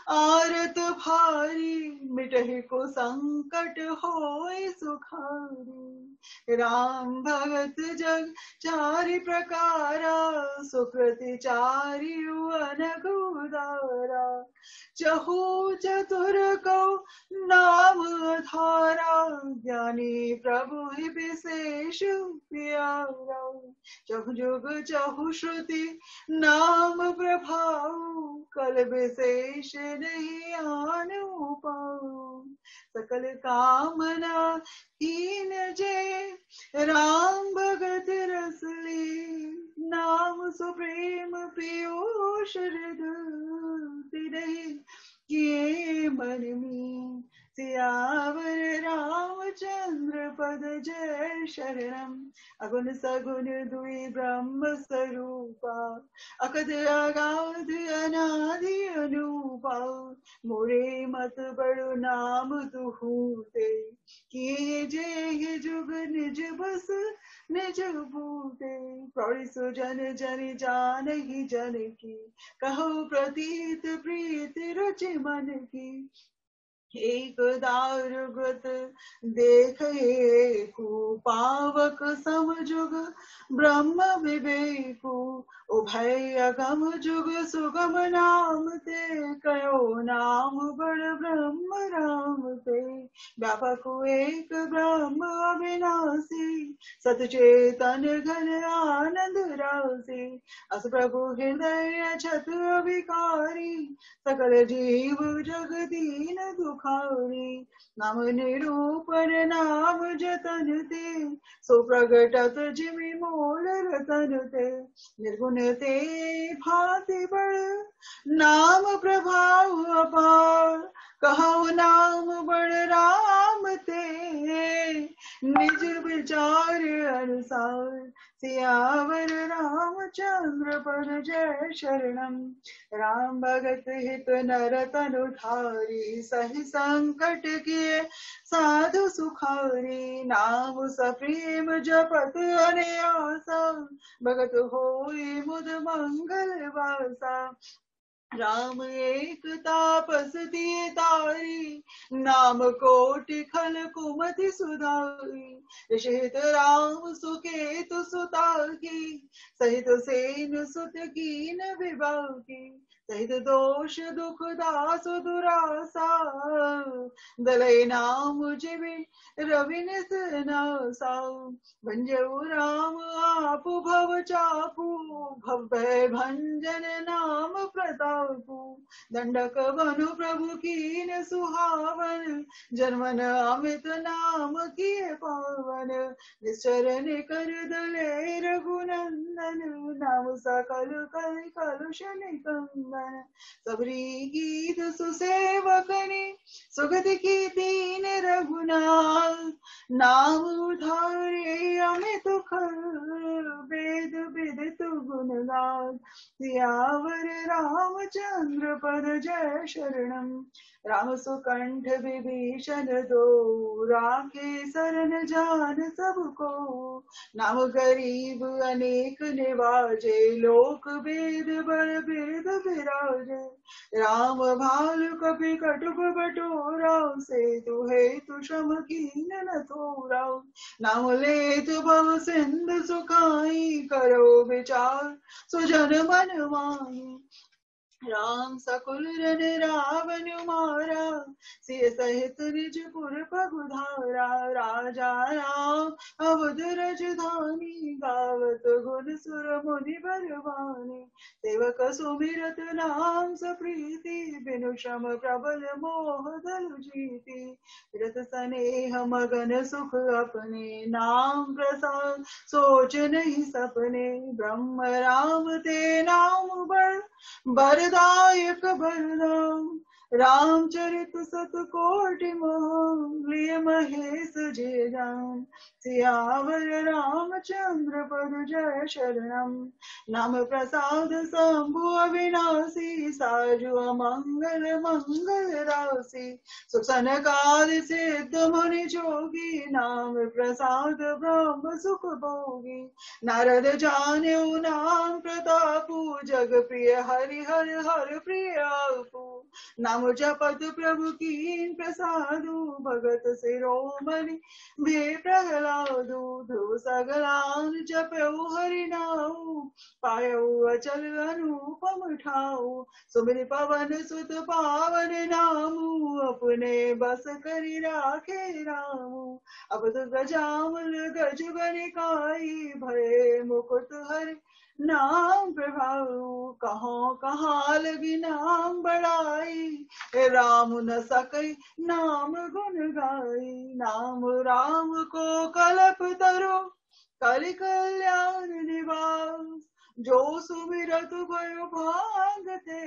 S1: आरत भारी, मिटहि को संकट होय सुखारी। राम भगत जग चारि प्रकारा, सुकृति चारि अनगुदारा। चहु चतुर को नाम धारा, ज्ञानी प्रभु ही विशेष प्यारा। चहु जुग चहु श्रुति नाम प्रभाव, कल विशेष नहीं आनु पाऊं। सकल कामना हीन जे, राम भगत रसली। नाम सुप्रेम पीयूष हृदय, किए मन में। सियावर रामचंद्र पद जय शरणम। अगुण सगुण दुई ब्रह्म स्वरूपा, अकद अगाध अनादि अनूपा। मोरे मत बड़ो नाम तुहूते, किए जे जुग निज बस निज भूते। प्रौढ़ सुजन जन जान ही जन की, कहो प्रतीत प्रीति रुचि मन की। एक दारुगत देखे पावक समजुग ब्रह्म विवेकु उभय अगम जुग सुगम नाम ते कयो नाम बड़ ब्रह्म राम ते व्यापक एक ब्रह्म अविनाशी सतचेतन घन आनंद राशि अस प्रभु हृदय छत विकारी सकल जीव जग दीन दुखारी नाम निरूपण नाम जतन ते सो प्रगटत जिमि मोल रतन ते निर्गुण ते भांति बड़ नाम प्रभाव अपार कहो नाम बड़ राम ते निज विचार अनुसार सियावर रामचंद्र पर जय शरणम राम भगत हित नर तनु धारी सही संकट किए साधु सुखारी नाम सप्रेम जपत अनयासा भगत होई मुद मंगल वासा राम एक तापस दिए तारी नाम कोटि खल कुमति सुधारी ऋषित राम सुकेतु सुता की सहित सेन सुत कीन विवाह की सहित दोष दुख दास दुरासा दलय नाम जिवि रवि निसनासा भंजऊ राम आपु भव चापू भव भंजन नाम प्रतापू दंडक बनु प्रभु कीन सुहावन जन्मन अमित नाम किए पावन निश्चरण कर दले रघुनंदन नाम सकल कल कलुष निकंदन सबरी गीत सुसेवकनी सुगति की दीन रघुनाथ नाम उधारे अमित खल वेद विदित गुणगान सियावर रामचंद्र पद जय शरणम राम सुकंठ विभीषण दो राखे शरण जान सबको नाम गरीब अनेक निवाजे लोक वेद बल वेद विराजे राम भाल कपि कटुक बटोरा से तु है तु श्रम कीन न थोरा नाम लेत भव सिंधु सुखाई करो विचार सुजन मन माही राम सकुल रन रावण मारा सिय सहित निज पुर पगुधारा राजा राम अवध रजधानी गावत गुण सुर मुनि बरवानी सेवक सुमिरत नाम सप्रीति बिनु श्रम प्रबल मोह दल जीति रत स्नेह मगन सुख अपने नाम प्रसाद सोच नहीं सपने ब्रह्म राम ते नाम बरदायक बरदाम रामचरित सतकोटि मोह महेश जय राम सियावर रामचंद्र पद जय शरणम नाम प्रसाद शंभु अविनाशी साजु मंगल मंगल राशि सुसन काल सिद्ध मुनि जोगी नाम प्रसाद ब्रह्म सुख भोगी नारद जान्यु नाम प्रतापु जग प्रिय हरि हर हर प्रिय आपु नाम जपत प्रभु कीन प्रसादु भगत शिरोमणि भे प्रहलादु ध्रुव सगलान जपऊ हरि नाऊ पायऊ अचल अनुपम ठाऊ सुमिर पवन सुत पावन नामू अपने बस करि राखे रामू अब तो गजामल गज बनिकाई भय मुकुट हरि नाम प्रभाव कहाँ लगी नाम बढ़ाई राम न सकई नाम गुण गाई नाम राम को कलप तरो कलि कल्याण निवास जो सुमिरत भयो भागते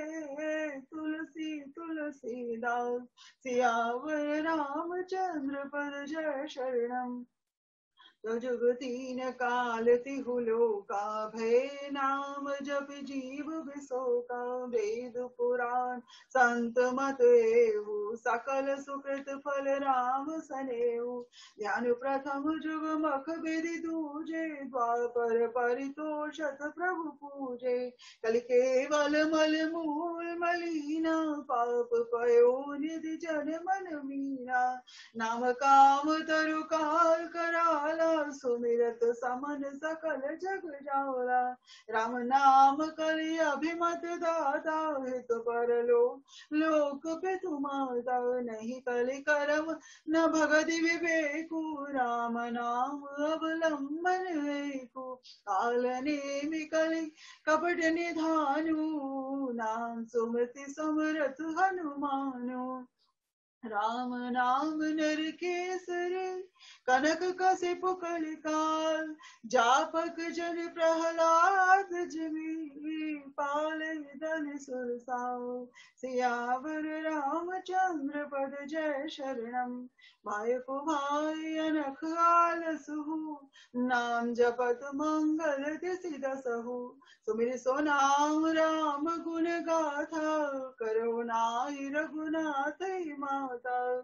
S1: तुलसी तुलसीदास सियावर रामचंद्र पद जय शरणम जुग तीन काल तिहु लोका भय नाम जप जीव विशोका वेद पुराण संत मत एवु सकल सुकृत फल राम सनेऊ ध्यान प्रथम जुग मख विधि दूजे द्वापर परितोषत प्रभु पूजे कलि केवल मल मूल मलिना पाप पयो निधि जन मन मीना नाम काम तरु काल कराला सुमिरत समन सकल जग जाला राम नाम कलि अभिमत दाता हित परलो लोक पितु माता नहीं कलि करम न भगति विवेकु राम नाम अवलंबन एकु काल नेमि कलि कपट निधानु नाम सुमति समरथ हनुमानु राम नाम नर केसर कनक कसिप कलिकाल जापक जन प्रहलाद जिमि पाल दल सुरसाओ सियावर रामचंद्र पद जय शरणम भाई को भाई अनख आलसहु नाम जपत मंगल दिसि दसहु सुमिर सो नाम राम गुण गाथा करो नाहि रघुनाथ माता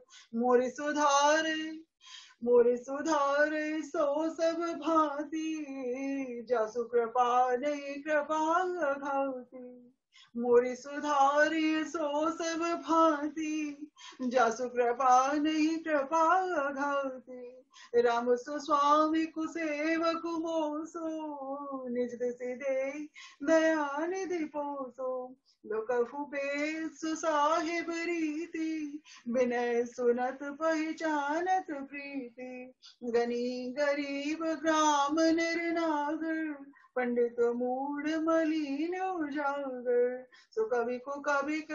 S1: मोरि सुधारे सो सब भांति जसु कृपा नहीं कृपा घाती मोरि सुधारे सो सब भांति जसु कृपा नहीं कृपा घाती राम सुस्वामी कुसेवक मोसो निज दिसि दे दया निधि पोसो लोकहु बेद सुसाहिब रीति विनय सुनत पहचानत प्रीति गनी गरीब ग्राम निर्नागर पंडित मूढ़ मलिन उजागर सो कवि को कवि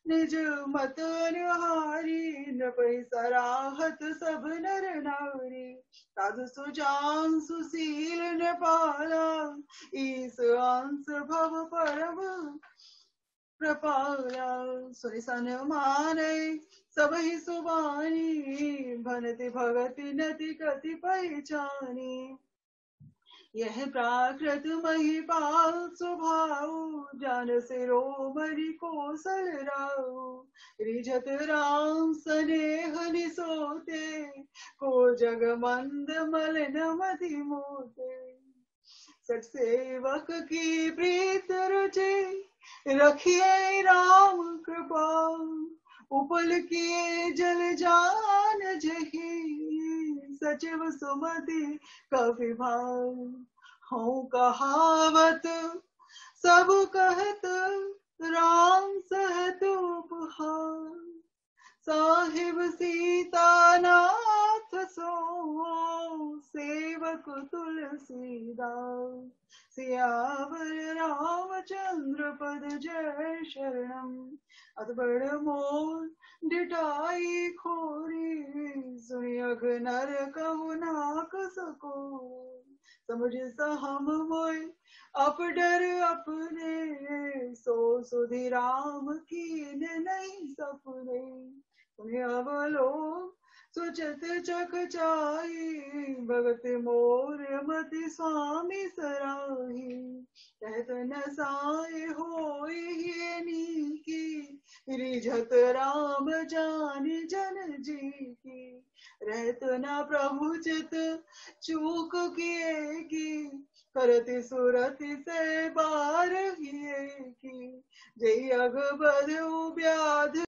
S1: निज मत अनुहारी नृपहि सराहत सब नर नारी साधु सुजान सुशील नृपाला ईस अंश भव परम कृपाला सुनि सन्मानै सब ही सुबानी भनति भगति नति कति पहचानी यह प्राकृत महिपाल स्वभाव जान सिरोमणि कौशल राव रिझत राम स्नेह निसोते को जग मंद मलिन मति मोते सट सेवक की प्रीत रुचि रखिए राम कृपा उपल किए जल जान जही सचिव सुमति कवि भाव हूँ कहावत सब कहत राम सहत उपहार साहिब सीतानाथ सो सेवक तुलसीदास सियावर रामचंद्र पद जय शरणम अतबड़ मोर डिटाई खोरी सुनि अघ नर कहु नाक सको समझ सहम मोय अपडर अपने सो सुधि राम कीन नहीं सपने तुम्हें अवलो सुचत चक चाई भगत मोर मति स्वामी सराही कहत न साय होई की रिझत राम जान जन जी की रहत न प्रभु चित चूक किए की करति सुरति से बार किए की जय अघ बधु व्याध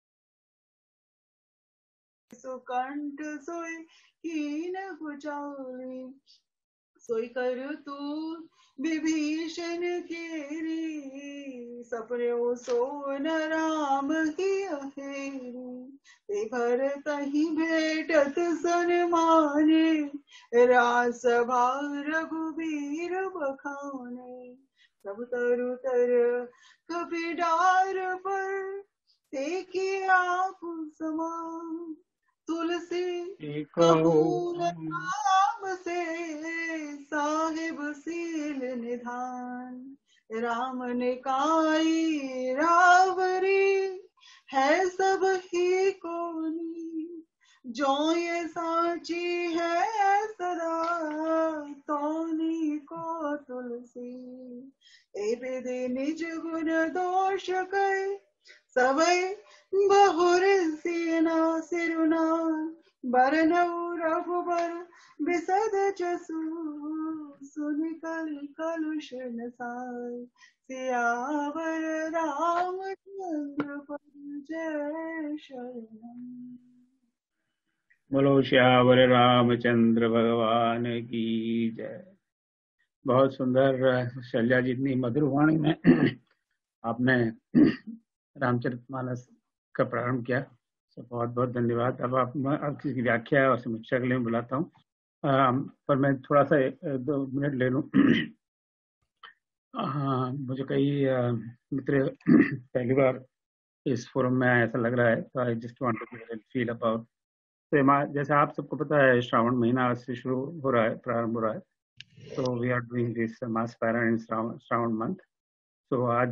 S1: सुकंठ सोई कीन कुचाली सोई कर तू विभीषण केरी सपने सोन राम की अहेरी ते भरत ही भेटत सन्माने रास भार रघुबीर बखाने सब तरु तर कपिडार पर ते की आप समान तुलसी कपूर नाम से साहिब सील निधान राम ने काई रावरी है सब ही कोनी जो ये साची है सदा तोनी को तुलसी ए बेदे निज गुण दोष कई सवै बहुर सीना सिरुना बरनऊ रघुबर बिसद जसु सुनि कलि कलुष नसाय सियावर रामचंद्र जय शरणम।
S3: बोलो श्यावर रामचंद्र भगवान की जय। बहुत सुंदर शैलजा जी, इतनी मधुर वाणी में आपने रामचरितमानस का प्रारंभ किया, तो बहुत बहुत धन्यवाद। अब आप किसी व्याख्या और समीक्षा के लिए बुलाता हूँ, पर मैं थोड़ा सा 2 मिनट ले लूँ। मुझे कई मित्र पहली बार इस फोरम में ऐसा लग रहा है, तो I just want to feel about. तो जैसे आप सबको पता है, श्रावण महीना आज से शुरू हो रहा है, प्रारंभ हो रहा है। तो वी आर डूइंग दिस मास पारायण इन श्रावण मंथ। So आज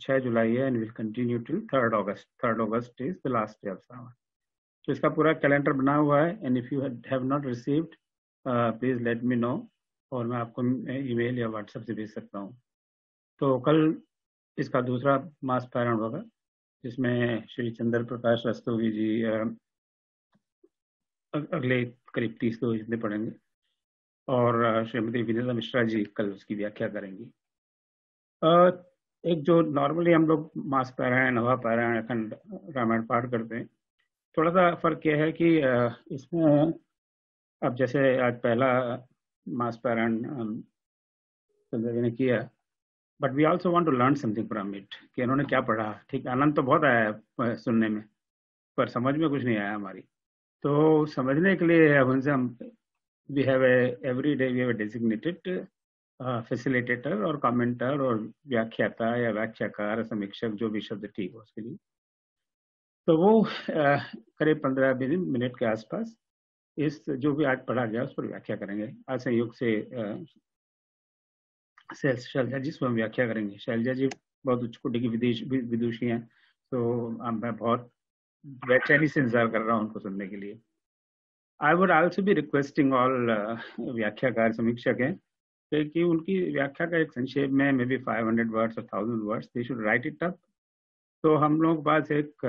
S3: 6 जुलाई है and will continue till 3rd August. 3rd August is the last day of Shravan. तो इसका पूरा कैलेंडर बना हुआ है, and if you have not received, please let me know, और मैं आपको ईमेल या व्हाट्सएप से भेज सकता हूँ। तो कल इसका दूसरा मास पारायण होगा, जिसमें श्री चंद्र प्रकाश रस्तोगी जी अगले करीब 30 लोग जितने पढ़ेंगे, और श्रीमती विनीता मिश्रा जी कल उसकी व्याख्या करेंगी। एक जो नॉर्मली हम लोग मास पारायण, नवा पारायण, अखंड रामायण पाठ करते हैं, थोड़ा सा फर्क यह है कि इसमें अब जैसे आज पहला मास पारायण चंद्र जी ने किया, but we also want to learn something from it, कि इन्होंने क्या पढ़ा। ठीक, आनंद तो बहुत आया है सुनने में, पर समझ में कुछ नहीं आया हमारी। तो समझने के लिए अब उनसे हम we have every day we have designated facilitator और कमेंटर और व्याख्याता या व्याख्याकार, समीक्षक, जो भी शब्द ठीक हो उसके लिए। तो वो करीब 15-20 मिनट के आसपास इस जो भी आज पढ़ा गया उस पर व्याख्या करेंगे। आज संयोग से शैलजा जी स्वयं व्याख्या करेंगे। शैलजा जी बहुत उच्च कोटि की विदुषी हैं, तो मैं बहुत बेचैनी से इंतजार कर रहा हूँ उनको सुनने के लिए। I would also be requesting all व्याख्याकार, समीक्षक हैं, कि उनकी व्याख्या का एक संक्षेप में मे बी 500 वर्ड्स और 1000 words, they should write it up. तो हम लोग पास एक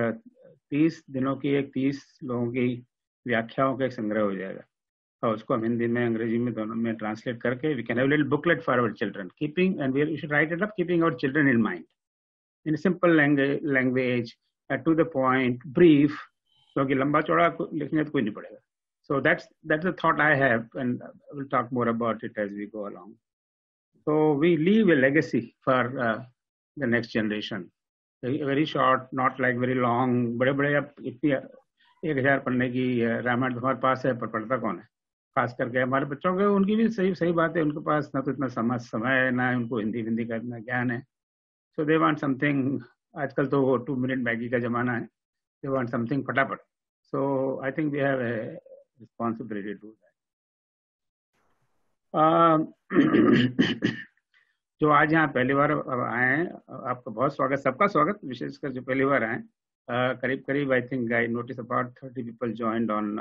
S3: 30 दिनों की 30 लोगों की व्याख्याओं का एक संग्रह हो जाएगा, और उसको हम हिंदी में, अंग्रेजी में, दोनों में ट्रांसलेट करके we can have a little booklet for our children, keeping and we should write it up keeping our children in mind, in simple language, to the point, brief, क्योंकि लंबा चौड़ा लिखने तो कोई नहीं पड़ेगा। So that's the thought I have, and we'll talk more about it as we go along. So we leave a legacy for the next generation. Very short, not like very long. बड़े अब इतनी 1000 पढ़ने की रामायण हमारे पास है, पर पढ़ता कौन है? खास करके हमारे बच्चों के, उनकी भी सही बात है, उनके पास ना तो इतना समय है, ना उनको हिंदी का इतना ज्ञान है। So they want something, आजकल तो वो 2 मिनट मैगी का जमाना है, they want something फटाफट. So I think we have a responsibility to do that. जो आज यहाँ पहली बार आए हैं, आपका बहुत स्वागत, सबका स्वागत, विशेषकर जो पहली बार आए। करीब I think I notice about 30 people joined on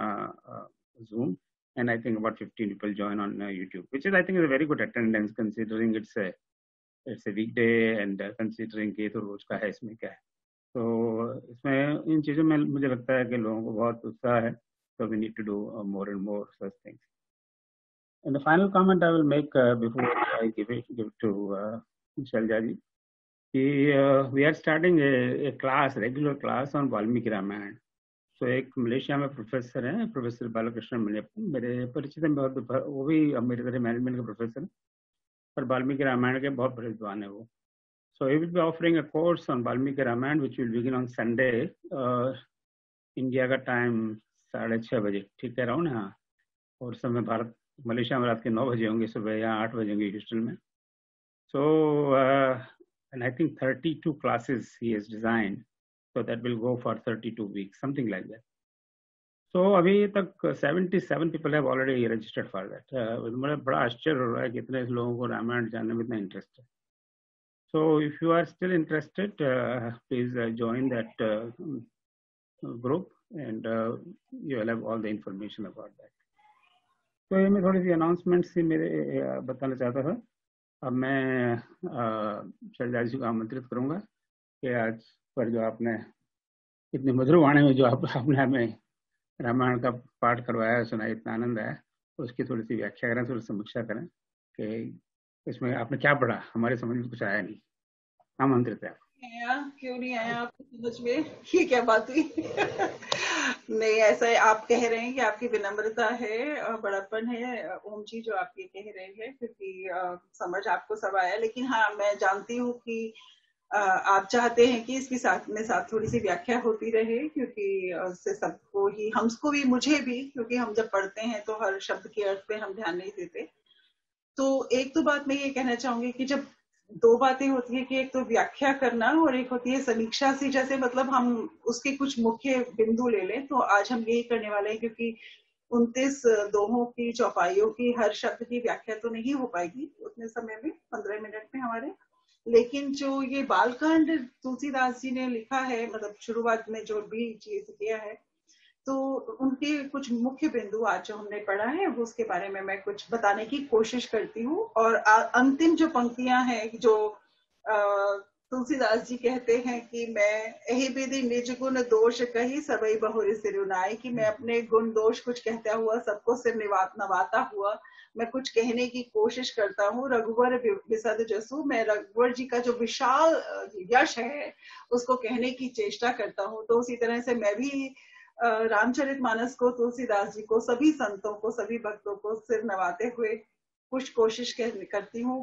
S3: Zoom, and I think about 15 people joined on YouTube, which is I think is a very good attendance considering it's a weekday and considering कि तो रोज का है, इसमें क्या है। तो इसमें इन चीज़ों में मुझे लगता है कि लोगों को बहुत उत्साह है, so we need to do more and more such things. And the final comment I will make before I give it to Shalja ji, we are starting a class, regular class on Valmiki Ramayana. So एक Malaysia में professor हैं, professor Balkrishna मणियप्पन, मेरे परिचित हैं बहुत, वो भी मेरे तरह मैनेजमेंट के प्रोफेसर हैं, पर वाल्मीकि रामायण के बहुत बड़े विद्वान है वो। So he will be offering a course on Valmiki Ramayana which will begin on Sunday, India का टाइम 6:30 बजे, ठीक कह रहा हूँ ना? हाँ, और समय भारत, मलेशिया में रात के 9 बजे होंगे, सुबह या 8 बजे होंगे ह्यूस्टन में। So and I think 32 classes he has designed, so that will go for 32 weeks, something like that. So अभी तक 77 people have already registered for that. मुझे बड़ा आश्चर्य हो रहा है कि इतने लोगों को रामायण जानने में इतना इंटरेस्ट है। So if you are still interested, please join that group, and you will have all the information about that. तो ये मैं थोड़ी सी अनाउंसमेंट से मेरे बताना चाहता था। अब मैं शैलजा जी को आमंत्रित करूंगा कि आज पर जो आपने इतनी मधुर वाणी में जो आपने हमें रामायण का पाठ करवाया, सुनाया, इतना आनंद आया, उसकी थोड़ी सी व्याख्या करें, थोड़ी समीक्षा करें कि इसमें आपने क्या पढ़ा। हमारे समझ में कुछ आया नहीं, आमंत्रित है।
S1: क्यों नहीं आया आपको समझ में? ये क्या बात हुई? नहीं, ऐसा है, आप कह रहे हैं कि आपकी विनम्रता है, बड़प्पन है, ओम जी, जो आप ये कह रहे हैं, क्योंकि समझ आपको सब आया। लेकिन हाँ, मैं जानती हूँ कि आप चाहते हैं कि इसकी साथ में साथ थोड़ी सी व्याख्या होती रहे, क्योंकि उससे सबको ही, हमको भी, मुझे भी, क्योंकि हम जब पढ़ते हैं तो हर शब्द के अर्थ पे हम ध्यान नहीं देते। तो एक तो बात मैं ये कहना चाहूंगी कि जब दो बातें होती है कि एक तो व्याख्या करना और एक होती है समीक्षा सी, जैसे मतलब हम उसके कुछ मुख्य बिंदु ले लें, तो आज हम यही करने वाले हैं, क्योंकि 29 दोहों की चौपाइयों की हर शब्द की व्याख्या तो नहीं हो पाएगी उतने समय में, 15 मिनट में हमारे। लेकिन जो ये बालकांड तुलसीदास जी ने लिखा है, मतलब शुरुआत में जो भी चीज किया है, तो उनके कुछ मुख्य बिंदु आज जो हमने पढ़ा है वो, उसके बारे में मैं कुछ बताने की कोशिश करती हूँ। और अंतिम जो पंक्तियां हैं, जो तुलसीदास जी कहते हैं कि मैं यही विधि निज गुण दोष कही सबई बहुरी सिरुनाई, कि मैं अपने गुण दोष कुछ कहता हुआ, सबको सिर नवाता हुआ मैं कुछ कहने की कोशिश करता हूँ। रघुवर विसद जसु, मैं रघुवर जी का जो विशाल यश है उसको कहने की चेष्टा करता हूँ। तो उसी तरह से मैं भी रामचरितमानस को, तुलसीदास जी को, सभी संतों को, सभी भक्तों को सिर नवाते हुए कुछ कोशिश करती हूँ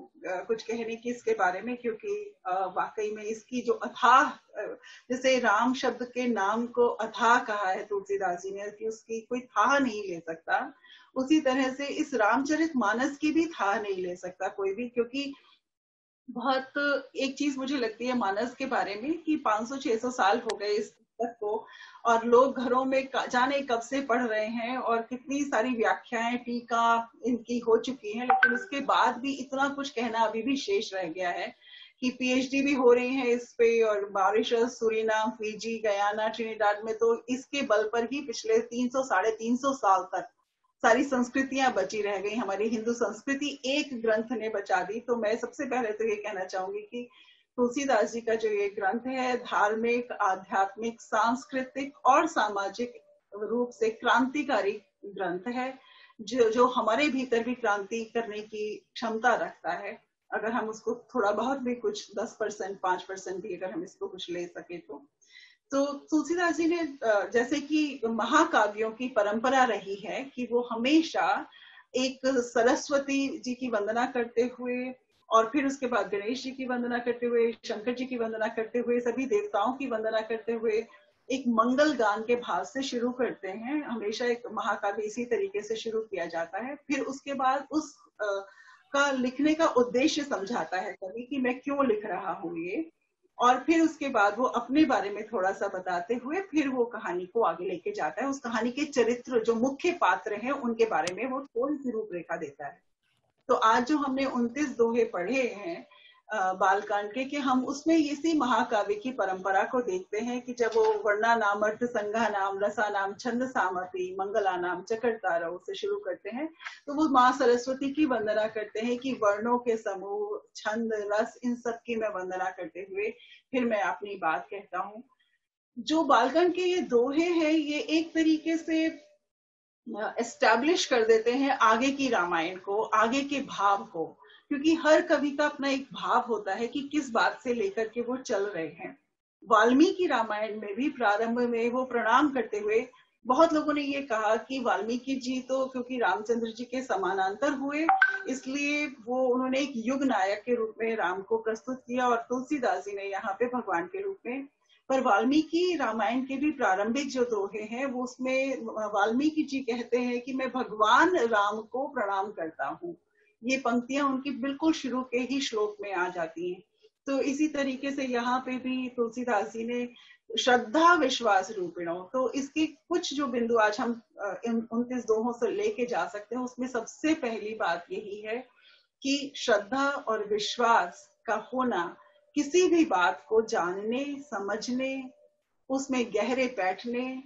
S1: कुछ कहने की इसके बारे में, क्योंकि वाकई में इसकी जो अथाह, जैसे राम शब्द के नाम को अथाह कहा है तुलसीदास जी ने, कि उसकी कोई थाह नहीं ले सकता, उसी तरह से इस रामचरितमानस की भी थाह नहीं ले सकता कोई भी। क्योंकि बहुत एक चीज मुझे लगती है मानस के बारे में, कि 500-600 साल हो गए इस पुस्तक को, और लोग घरों में जाने कब से पढ़ रहे हैं, और कितनी सारी व्याख्याएं, टीका इनकी हो चुकी हैं, लेकिन उसके बाद भी इतना कुछ कहना अभी भी शेष रह गया है कि पीएचडी भी हो रही है इस पे, और Mauritius, Suriname, Fiji, Guyana, Trinidad में तो इसके बल पर ही पिछले 300-350 साल तक सारी संस्कृतियां बची रह गई। हमारी हिंदू संस्कृति एक ग्रंथ ने बचा दी। तो मैं सबसे पहले तो ये कहना चाहूंगी कि तुलसीदास जी का जो ये ग्रंथ है, धार्मिक, आध्यात्मिक, सांस्कृतिक और सामाजिक रूप से क्रांतिकारी ग्रंथ है, जो हमारे भीतर भी क्रांति करने की क्षमता रखता है, अगर हम उसको थोड़ा बहुत भी, कुछ 10%, 5% भी अगर हम इसको कुछ ले सके तो तुलसीदास जी ने, जैसे कि महाकाव्यों की परंपरा रही है कि वो हमेशा एक सरस्वती जी की वंदना करते हुए, और फिर उसके बाद गणेश जी की वंदना करते हुए, शंकर जी की वंदना करते हुए, सभी देवताओं की वंदना करते हुए एक मंगल गान के भाव से शुरू करते हैं। हमेशा एक महाकाव्य इसी तरीके से शुरू किया जाता है। फिर उसके बाद उस का लिखने का उद्देश्य समझाता है कवि कि मैं क्यों लिख रहा हूँ ये, और फिर उसके बाद वो अपने बारे में थोड़ा सा बताते हुए फिर वो कहानी को आगे लेके जाता है। उस कहानी के चरित्र, जो मुख्य पात्र हैं, उनके बारे में वो थोड़ी सी रूपरेखा देता है। तो आज जो हमने 29 दोहे पढ़े हैं बालकांड के, कि हम उसमें इसी महाकाव्य की परंपरा को देखते हैं कि जब वो वर्णा नाम, अर्थ संज्ञा नाम, रसा नाम, छंद सामपि, मंगला नाम, चकरतारा से शुरू करते हैं, तो वो माँ सरस्वती की वंदना करते हैं कि वर्णों के समूह, छंद, रस, इन सब की मैं वंदना करते हुए फिर मैं अपनी बात कहता हूँ। जो बालकांड के ये दोहे हैं, ये एक तरीके से एस्टैब्लिश कर देते हैं आगे की रामायण को, आगे के भाव को, क्योंकि हर कवि का अपना एक भाव होता है कि किस बात से लेकर के वो चल रहे हैं। वाल्मीकि रामायण में भी प्रारंभ में वो प्रणाम करते हुए, बहुत लोगों ने ये कहा कि वाल्मीकि जी तो क्योंकि रामचंद्र जी के समानांतर हुए, इसलिए वो उन्होंने एक युग नायक के रूप में राम को प्रस्तुत किया, और तुलसीदास जी ने यहाँ पे भगवान के रूप में। पर वाल्मीकि रामायण के भी प्रारंभिक जो दोहे हैं, वो उसमें वाल्मीकि जी कहते हैं कि मैं भगवान राम को प्रणाम करता हूँ। ये पंक्तियां उनकी बिल्कुल शुरू के ही श्लोक में आ जाती हैं। तो इसी तरीके से यहाँ पे भी तुलसीदास जी ने श्रद्धा विश्वास रूपिणों, तो इसके कुछ जो बिंदु आज हम 29 दोहों से लेके जा सकते हैं, उसमें सबसे पहली बात यही है कि श्रद्धा और विश्वास का होना किसी भी बात को जानने, समझने, उसमें गहरे बैठने,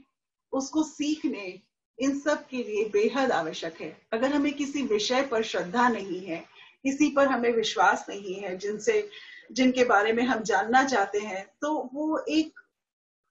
S1: उसको सीखने, इन सब के लिए बेहद आवश्यक है। अगर हमें किसी विषय पर श्रद्धा नहीं है, किसी पर हमें विश्वास नहीं है, जिनके बारे में हम जानना चाहते हैं, तो वो एक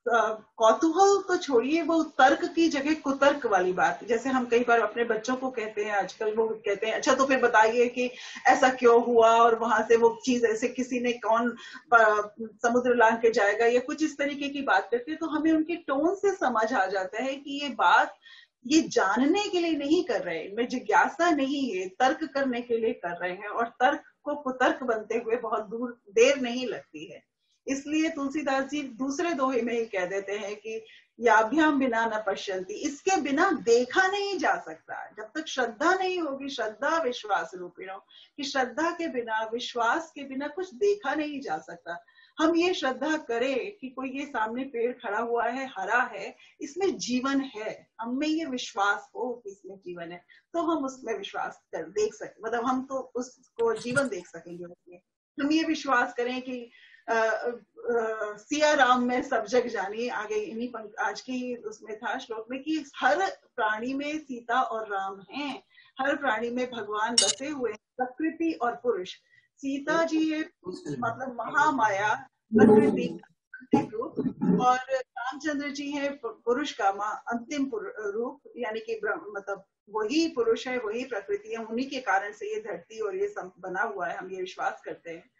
S1: कौतूहल तो छोड़िए, वो तर्क की जगह कुतर्क वाली बात, जैसे हम कई बार अपने बच्चों को कहते हैं आजकल, वो कहते हैं अच्छा तो फिर बताइए कि ऐसा क्यों हुआ, और वहां से वो चीज ऐसे किसी ने कौन समुद्र लांघ के जाएगा, या कुछ इस तरीके की बात करते हैं, तो हमें उनके टोन से समझ आ जाता है कि ये बात ये जानने के लिए नहीं कर रहे, इनमें जिज्ञासा नहीं है, तर्क करने के लिए कर रहे हैं, और तर्क को कुतर्क बनते हुए बहुत देर नहीं लगती है। इसलिए तुलसीदास जी दूसरे दोहे में ही कह देते हैं कि याभ्याम बिना न पश्यंती, इसके बिना देखा नहीं जा सकता। जब तक श्रद्धा नहीं होगी, श्रद्धा विश्वास रूपिणो, कि श्रद्धा के बिना, विश्वास के बिना कुछ देखा नहीं जा सकता। हम ये श्रद्धा करें कि कोई ये सामने पेड़ खड़ा हुआ है, हरा है, इसमें जीवन है, हम में ये विश्वास हो कि इसमें जीवन है, तो हम उसमें विश्वास कर देख सकते, मतलब हम तो उसको जीवन देख सकेंगे उसमें। हम ये विश्वास करें कि सिया राम में सब जग जानी, आगे इन्हीं आज की उसमें था श्लोक में कि हर प्राणी में सीता और राम हैं, हर प्राणी में भगवान बसे हुए, प्रकृति और पुरुष। सीता जी है मतलब महामाया, प्रकृति अंतिम रूप, और रामचंद्र जी है पुरुष का अंतिम रूप, यानी कि मतलब वही पुरुष है, वही प्रकृति है, उन्हीं के कारण से ये धरती और ये सब बना हुआ है, हम ये विश्वास करते हैं।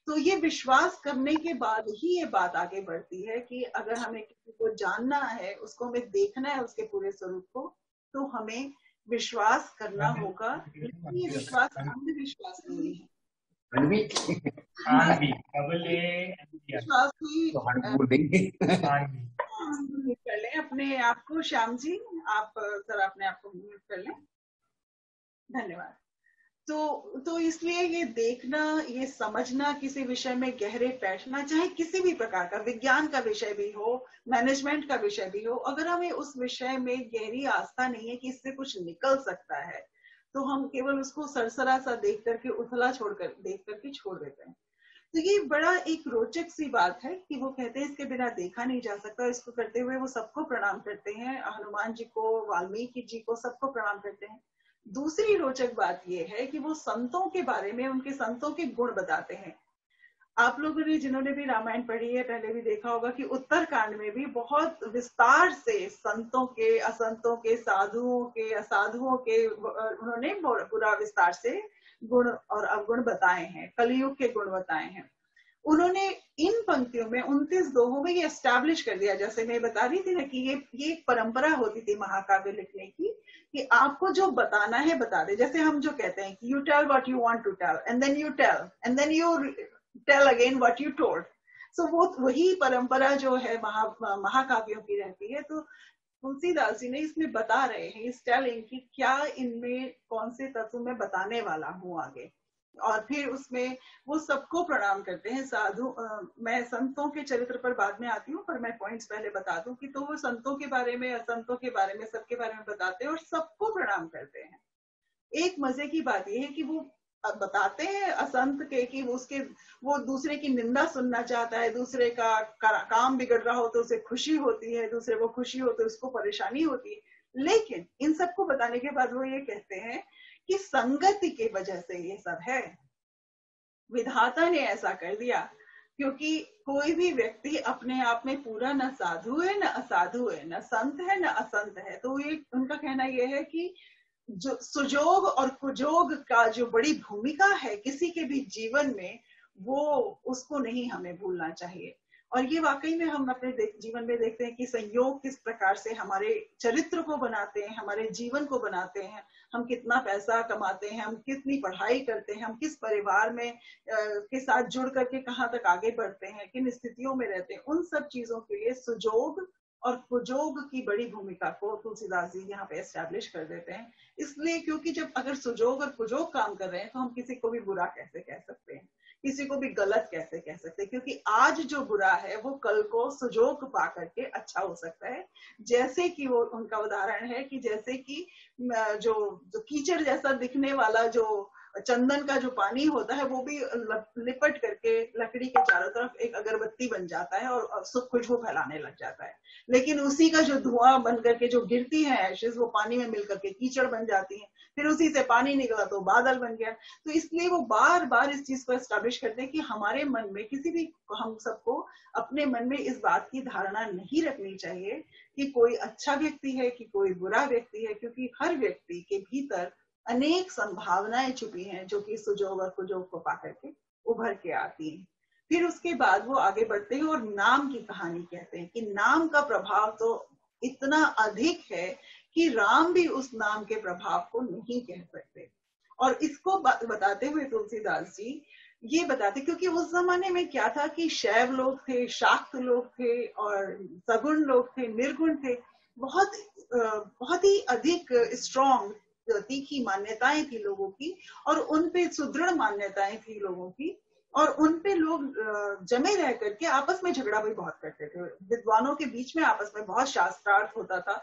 S1: तो ये विश्वास करने के बाद ही ये बात आगे बढ़ती है कि अगर हमें किसी को जानना है, उसको हमें देखना है उसके पूरे स्वरूप को, तो हमें विश्वास करना होगा। लेकिन ये विश्वास अंधविश्वास नहीं है, विश्वास ही कर लें अपने आप को। श्याम जी आप जरा अपने आप को म्यूट कर लें, धन्यवाद। तो इसलिए ये देखना, ये समझना, किसी विषय में गहरे बैठना, चाहे किसी भी प्रकार का, विज्ञान का विषय भी हो, मैनेजमेंट का विषय भी हो, अगर हमें उस विषय में गहरी आस्था नहीं है कि इससे कुछ निकल सकता है, तो हम केवल उसको सरसरा सा देख करके, उथला छोड़कर देख करके छोड़ देते हैं। तो ये बड़ा एक रोचक सी बात है कि वो कहते हैं इसके बिना देखा नहीं जा सकता। इसको करते हुए वो सबको प्रणाम करते हैं, हनुमान जी को, वाल्मीकि जी को, सबको प्रणाम करते हैं। दूसरी रोचक बात ये है कि वो संतों के बारे में, उनके संतों के गुण बताते हैं। आप लोगों ने, जिन्होंने भी रामायण पढ़ी है, पहले भी देखा होगा कि उत्तरकांड में भी बहुत विस्तार से संतों के, असंतों के, साधुओं के, असाधुओं के उन्होंने पूरा विस्तार से गुण और अवगुण बताए हैं, कलयुग के गुण बताए हैं। उन्होंने इन पंक्तियों में 29 दोहों में ये एस्टैब्लिश कर दिया, जैसे मैं बता रही थी ना कि ये एक परंपरा होती थी महाकाव्य लिखने की, कि आपको जो बताना है बता दे। जैसे हम जो कहते हैं कि you tell what you want to tell and then you tell and then you tell again what you told. So वो वही परंपरा जो है महाकाव्यों की रहती है। तो तुलसीदास जी ने इसमें बता रहे हैं, इस टेलिंग कि क्या इनमें कौन से तत्व मैं बताने वाला हूँ आगे। और फिर उसमें वो सबको प्रणाम करते हैं। साधु मैं संतों के चरित्र पर बाद में आती हूँ, पर मैं पॉइंट्स पहले बता दूं कि तो वो संतों के बारे में, असंतों के बारे में, सबके बारे में बताते हैं और सबको प्रणाम करते हैं। एक मजे की बात ये है कि वो बताते हैं असंत के कि वो दूसरे की निंदा सुनना चाहता है, दूसरे का काम बिगड़ रहा हो तो उसे खुशी होती है, दूसरे को खुशी हो तो उसको परेशानी होती है। लेकिन इन सबको बताने के बाद वो ये कहते हैं कि संगति के वजह से ये सब है, विधाता ने ऐसा कर दिया, क्योंकि कोई भी व्यक्ति अपने आप में पूरा न साधु है न असाधु है, न संत है न असंत है। तो ये उनका कहना ये है कि जो सुजोग और कुजोग का जो बड़ी भूमिका है किसी के भी जीवन में, वो उसको नहीं हमें भूलना चाहिए। और ये वाकई में हम अपने जीवन में देखते हैं कि संयोग किस प्रकार से हमारे चरित्र को बनाते हैं, हमारे जीवन को बनाते हैं। हम कितना पैसा कमाते हैं, हम कितनी पढ़ाई करते हैं, हम किस परिवार में के साथ जुड़ करके कहाँ तक आगे बढ़ते हैं, किन स्थितियों में रहते हैं, उन सब चीजों के लिए सुजोग और कुजोग की बड़ी भूमिका को तुलसीदास जी यहाँ पे एस्टैब्लिश कर देते हैं। इसलिए क्योंकि जब अगर सुजोग और कुजोग काम कर रहे हैं तो हम किसी को भी बुरा कैसे कह सकते हैं, किसी को भी गलत कैसे कह सकते हैं, क्योंकि आज जो बुरा है वो कल को सुजोग पा करके अच्छा हो सकता है। जैसे कि वो उनका उदाहरण है कि जैसे कि जो कीचड़ जैसा दिखने वाला जो चंदन का जो पानी होता है वो भी लिपट करके लकड़ी के चारों तरफ एक अगरबत्ती बन जाता है और खुशबू फैलाने लग जाता है। लेकिन उसी का जो धुआं बन करके जो गिरती है एशेज, वो पानी में मिल करके कीचड़ बन जाती है, फिर उसी से पानी निकला तो बादल बन गया। तो इसलिए वो बार बार इस चीज को एस्टैब्लिश करते हैं कि हमारे मन में किसी भी, हम सबको अपने मन में इस बात की धारणा नहीं रखनी चाहिए कि कोई अच्छा व्यक्ति है कि कोई बुरा व्यक्ति है, क्योंकि हर व्यक्ति के भीतर अनेक संभावनाएं छुपी हैं जो कि सुजोग और कुजोग को पाकर के उभर के आती हैं। फिर उसके बाद वो आगे बढ़ते हैं और नाम की कहानी कहते हैं कि नाम का प्रभाव तो इतना अधिक है कि राम भी उस नाम के प्रभाव को नहीं कह सकते। और इसको बताते हुए तुलसीदास जी ये बताते, क्योंकि उस जमाने में क्या था कि शैव लोग थे, शाक्त लोग थे और सगुण लोग थे, निर्गुण थे, बहुत ही अधिक स्ट्रॉन्ग तीखी मान्यताएं थी लोगों की, और उन पे सुदृढ़ मान्यताएं थी लोगों की, और उन पे लोग जमे रह करके आपस में झगड़ा भी बहुत करते थे। विद्वानों के बीच में आपस में बहुत शास्त्रार्थ होता था।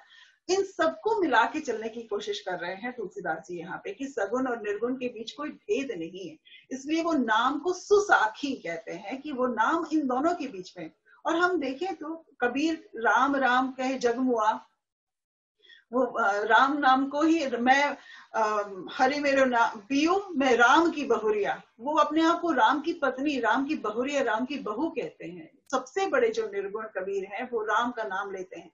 S1: इन सबको मिला के चलने की कोशिश कर रहे हैं तुलसीदास जी यहाँ पे कि सगुण और निर्गुण के बीच कोई भेद नहीं है। इसलिए वो नाम को सुसाखी कहते हैं कि वो नाम इन दोनों के बीच में। और हम देखें तो कबीर राम राम कहे जग मुआ, वो राम नाम को ही मैं हरि मेरो नाम पियो मैं राम की बहुरिया, वो अपने आप को राम की पत्नी, राम की बहुरिया, राम की बहू कहते हैं। सबसे बड़े जो निर्गुण कबीर हैं वो राम का नाम लेते हैं।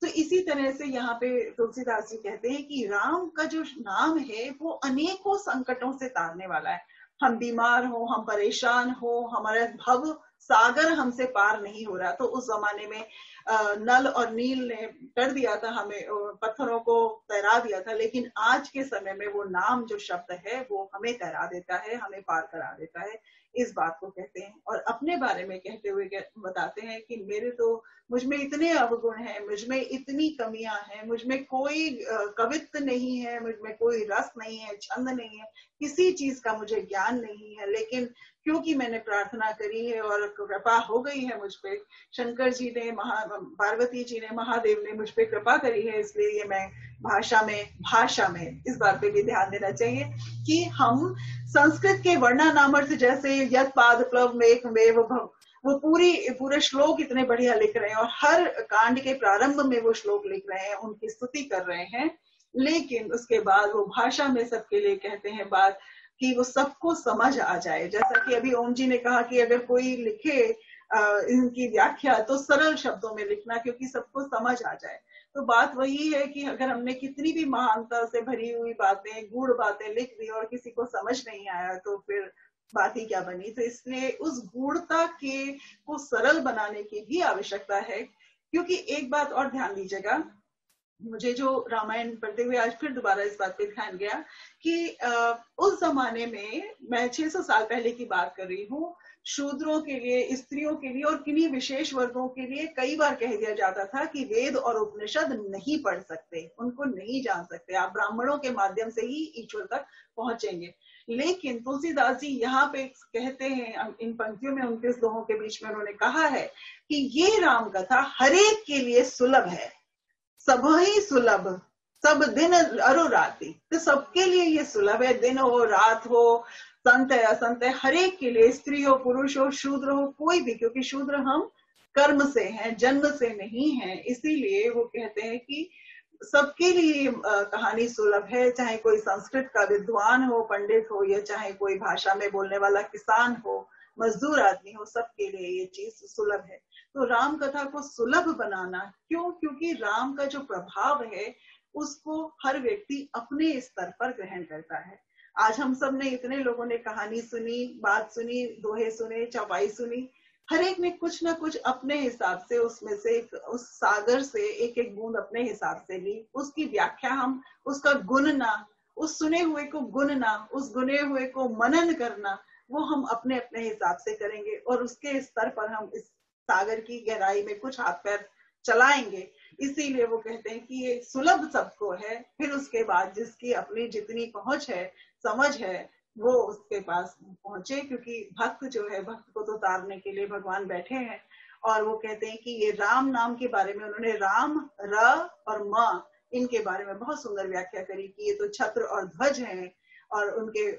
S1: तो इसी तरह से यहाँ पे तुलसीदास जी कहते हैं कि राम का जो नाम है वो अनेकों संकटों से तारने वाला है। हम बीमार हो, हम परेशान हो, हमारा भव सागर हमसे पार नहीं हो रहा, तो उस जमाने में नल और नील ने कर दिया था, हमें पत्थरों को तैरा दिया था, लेकिन आज के समय में वो नाम जो शब्द है वो हमें तैरा देता है, हमें पार करा देता है। इस बात को कहते हैं। और अपने बारे में कहते हुए बताते हैं कि मुझ में इतने अवगुण हैं, मुझ में इतनी कमियां हैं, मुझ में कोई कवित्व नहीं है, मुझ में कोई रस नहीं है, छंद नहीं है, किसी चीज का मुझे ज्ञान नहीं है, लेकिन क्योंकि मैंने प्रार्थना करी है और कृपा हो गई है मुझ पे, शंकर जी ने, पार्वती जी ने, महादेव ने मुझ पे कृपा करी है, इसलिए मैं भाषा में इस बात पे भी ध्यान देना चाहिए कि हम संस्कृत के वर्णानामर्थ जैसे यत् पाद प्लव मेघ मेव भव, वो पूरे श्लोक इतने बढ़िया लिख रहे हैं और हर कांड के प्रारंभ में वो श्लोक लिख रहे हैं, उनकी स्तुति कर रहे हैं, लेकिन उसके बाद वो भाषा में सबके लिए कहते हैं बात कि वो सबको समझ आ जाए। जैसा कि अभी ओम जी ने कहा कि अगर कोई लिखे इनकी व्याख्या तो सरल शब्दों में लिखना, क्योंकि सबको समझ आ जाए। तो बात वही है कि अगर हमने कितनी भी महानता से भरी हुई बातें, गूढ़ बातें लिख दी और किसी को समझ नहीं आया तो फिर बात ही क्या बनी। तो इसलिए उस गूढ़ता को सरल बनाने की भी आवश्यकता है। क्योंकि एक बात और ध्यान दीजिएगा, मुझे जो रामायण पढ़ते हुए आज फिर दोबारा इस बात पे ध्यान गया कि उस जमाने में, मैं 600 साल पहले की बात कर रही हूँ, शूद्रों के लिए, स्त्रियों के लिए और किन्हीं विशेष वर्गों के लिए कई बार कह दिया जाता था कि वेद और उपनिषद नहीं पढ़ सकते, उनको नहीं जान सकते, आप ब्राह्मणों के माध्यम से ही ईश्वर तक पहुंचेंगे। लेकिन तुलसीदास जी यहाँ पे कहते हैं, इन पंक्तियों में 29 दोहों के बीच में उन्होंने कहा है कि ये राम कथा हरेक के लिए सुलभ है, सब ही सुलभ, सब दिन अरो राति, तो सबके लिए ये सुलभ है, दिन हो रात हो, संत है असंत है, हरेक के लिए, स्त्री हो पुरुष हो शूद्र हो कोई भी, क्योंकि शूद्र हम कर्म से हैं, जन्म से नहीं हैं। इसीलिए वो कहते हैं कि सबके लिए कहानी सुलभ है, चाहे कोई संस्कृत का विद्वान हो, पंडित हो, या चाहे कोई भाषा में बोलने वाला किसान हो, मजदूर आदमी हो, सबके लिए ये चीज सुलभ है। तो राम कथा को सुलभ बनाना क्यों? क्योंकि राम का जो प्रभाव है उसको हर व्यक्ति अपने स्तर पर ग्रहण करता है। आज हम सब ने, इतने लोगों ने कहानी सुनी, बात सुनी, दोहे सुने, चौपाई सुनी, हर एक ने कुछ ना कुछ अपने हिसाब से उसमें से, उस सागर से एक एक बूंद अपने हिसाब से ली, उसकी व्याख्या हम, उसका गुणना, उस सुने हुए को गुणना, उस गुने हुए को मनन करना, वो हम अपने अपने हिसाब से करेंगे और उसके स्तर पर हम इस सागर की गहराई में कुछ हाथ पैर चलाएंगे। इसीलिए वो कहते हैं कि ये सुलभ सबको है, फिर उसके बाद जिसकी अपनी जितनी पहुंच है, समझ है, वो उसके पास पहुंचे, क्योंकि भक्त जो है, भक्त को तो तारने के लिए भगवान बैठे हैं। और वो कहते हैं कि ये राम नाम के बारे में उन्होंने राम, र और म, इनके बारे में बहुत सुंदर व्याख्या करी कि ये तो छत्र और ध्वज हैं, और उनके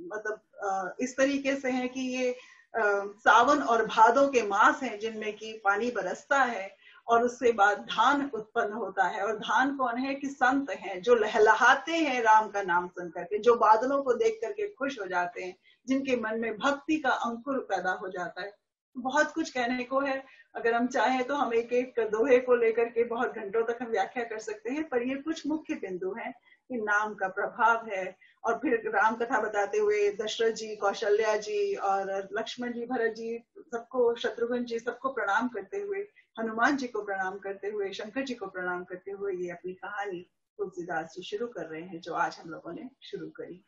S1: मतलब इस तरीके से हैं कि ये सावन और भादों के मास हैं जिनमें कि पानी बरसता है और उसके बाद धान उत्पन्न होता है। और धान कौन है कि संत हैं जो लहलहाते हैं राम का नाम सुन करके, जो बादलों को देख करके खुश हो जाते हैं, जिनके मन में भक्ति का अंकुर पैदा हो जाता है। बहुत कुछ कहने को है, अगर हम चाहें तो हम एक एक दोहे को लेकर के बहुत घंटों तक हम व्याख्या कर सकते हैं, पर ये कुछ मुख्य बिंदु हैं कि नाम का प्रभाव है। और फिर राम कथा बताते हुए दशरथ जी, कौशल्या जी और लक्ष्मण जी, भरत जी, सबको, शत्रुघ्न जी, सबको प्रणाम करते हुए, हनुमान जी को प्रणाम करते हुए, शंकर जी को प्रणाम करते हुए ये अपनी कहानी तुलसीदास जी शुरू कर रहे हैं, जो आज हम लोगों ने शुरू करी।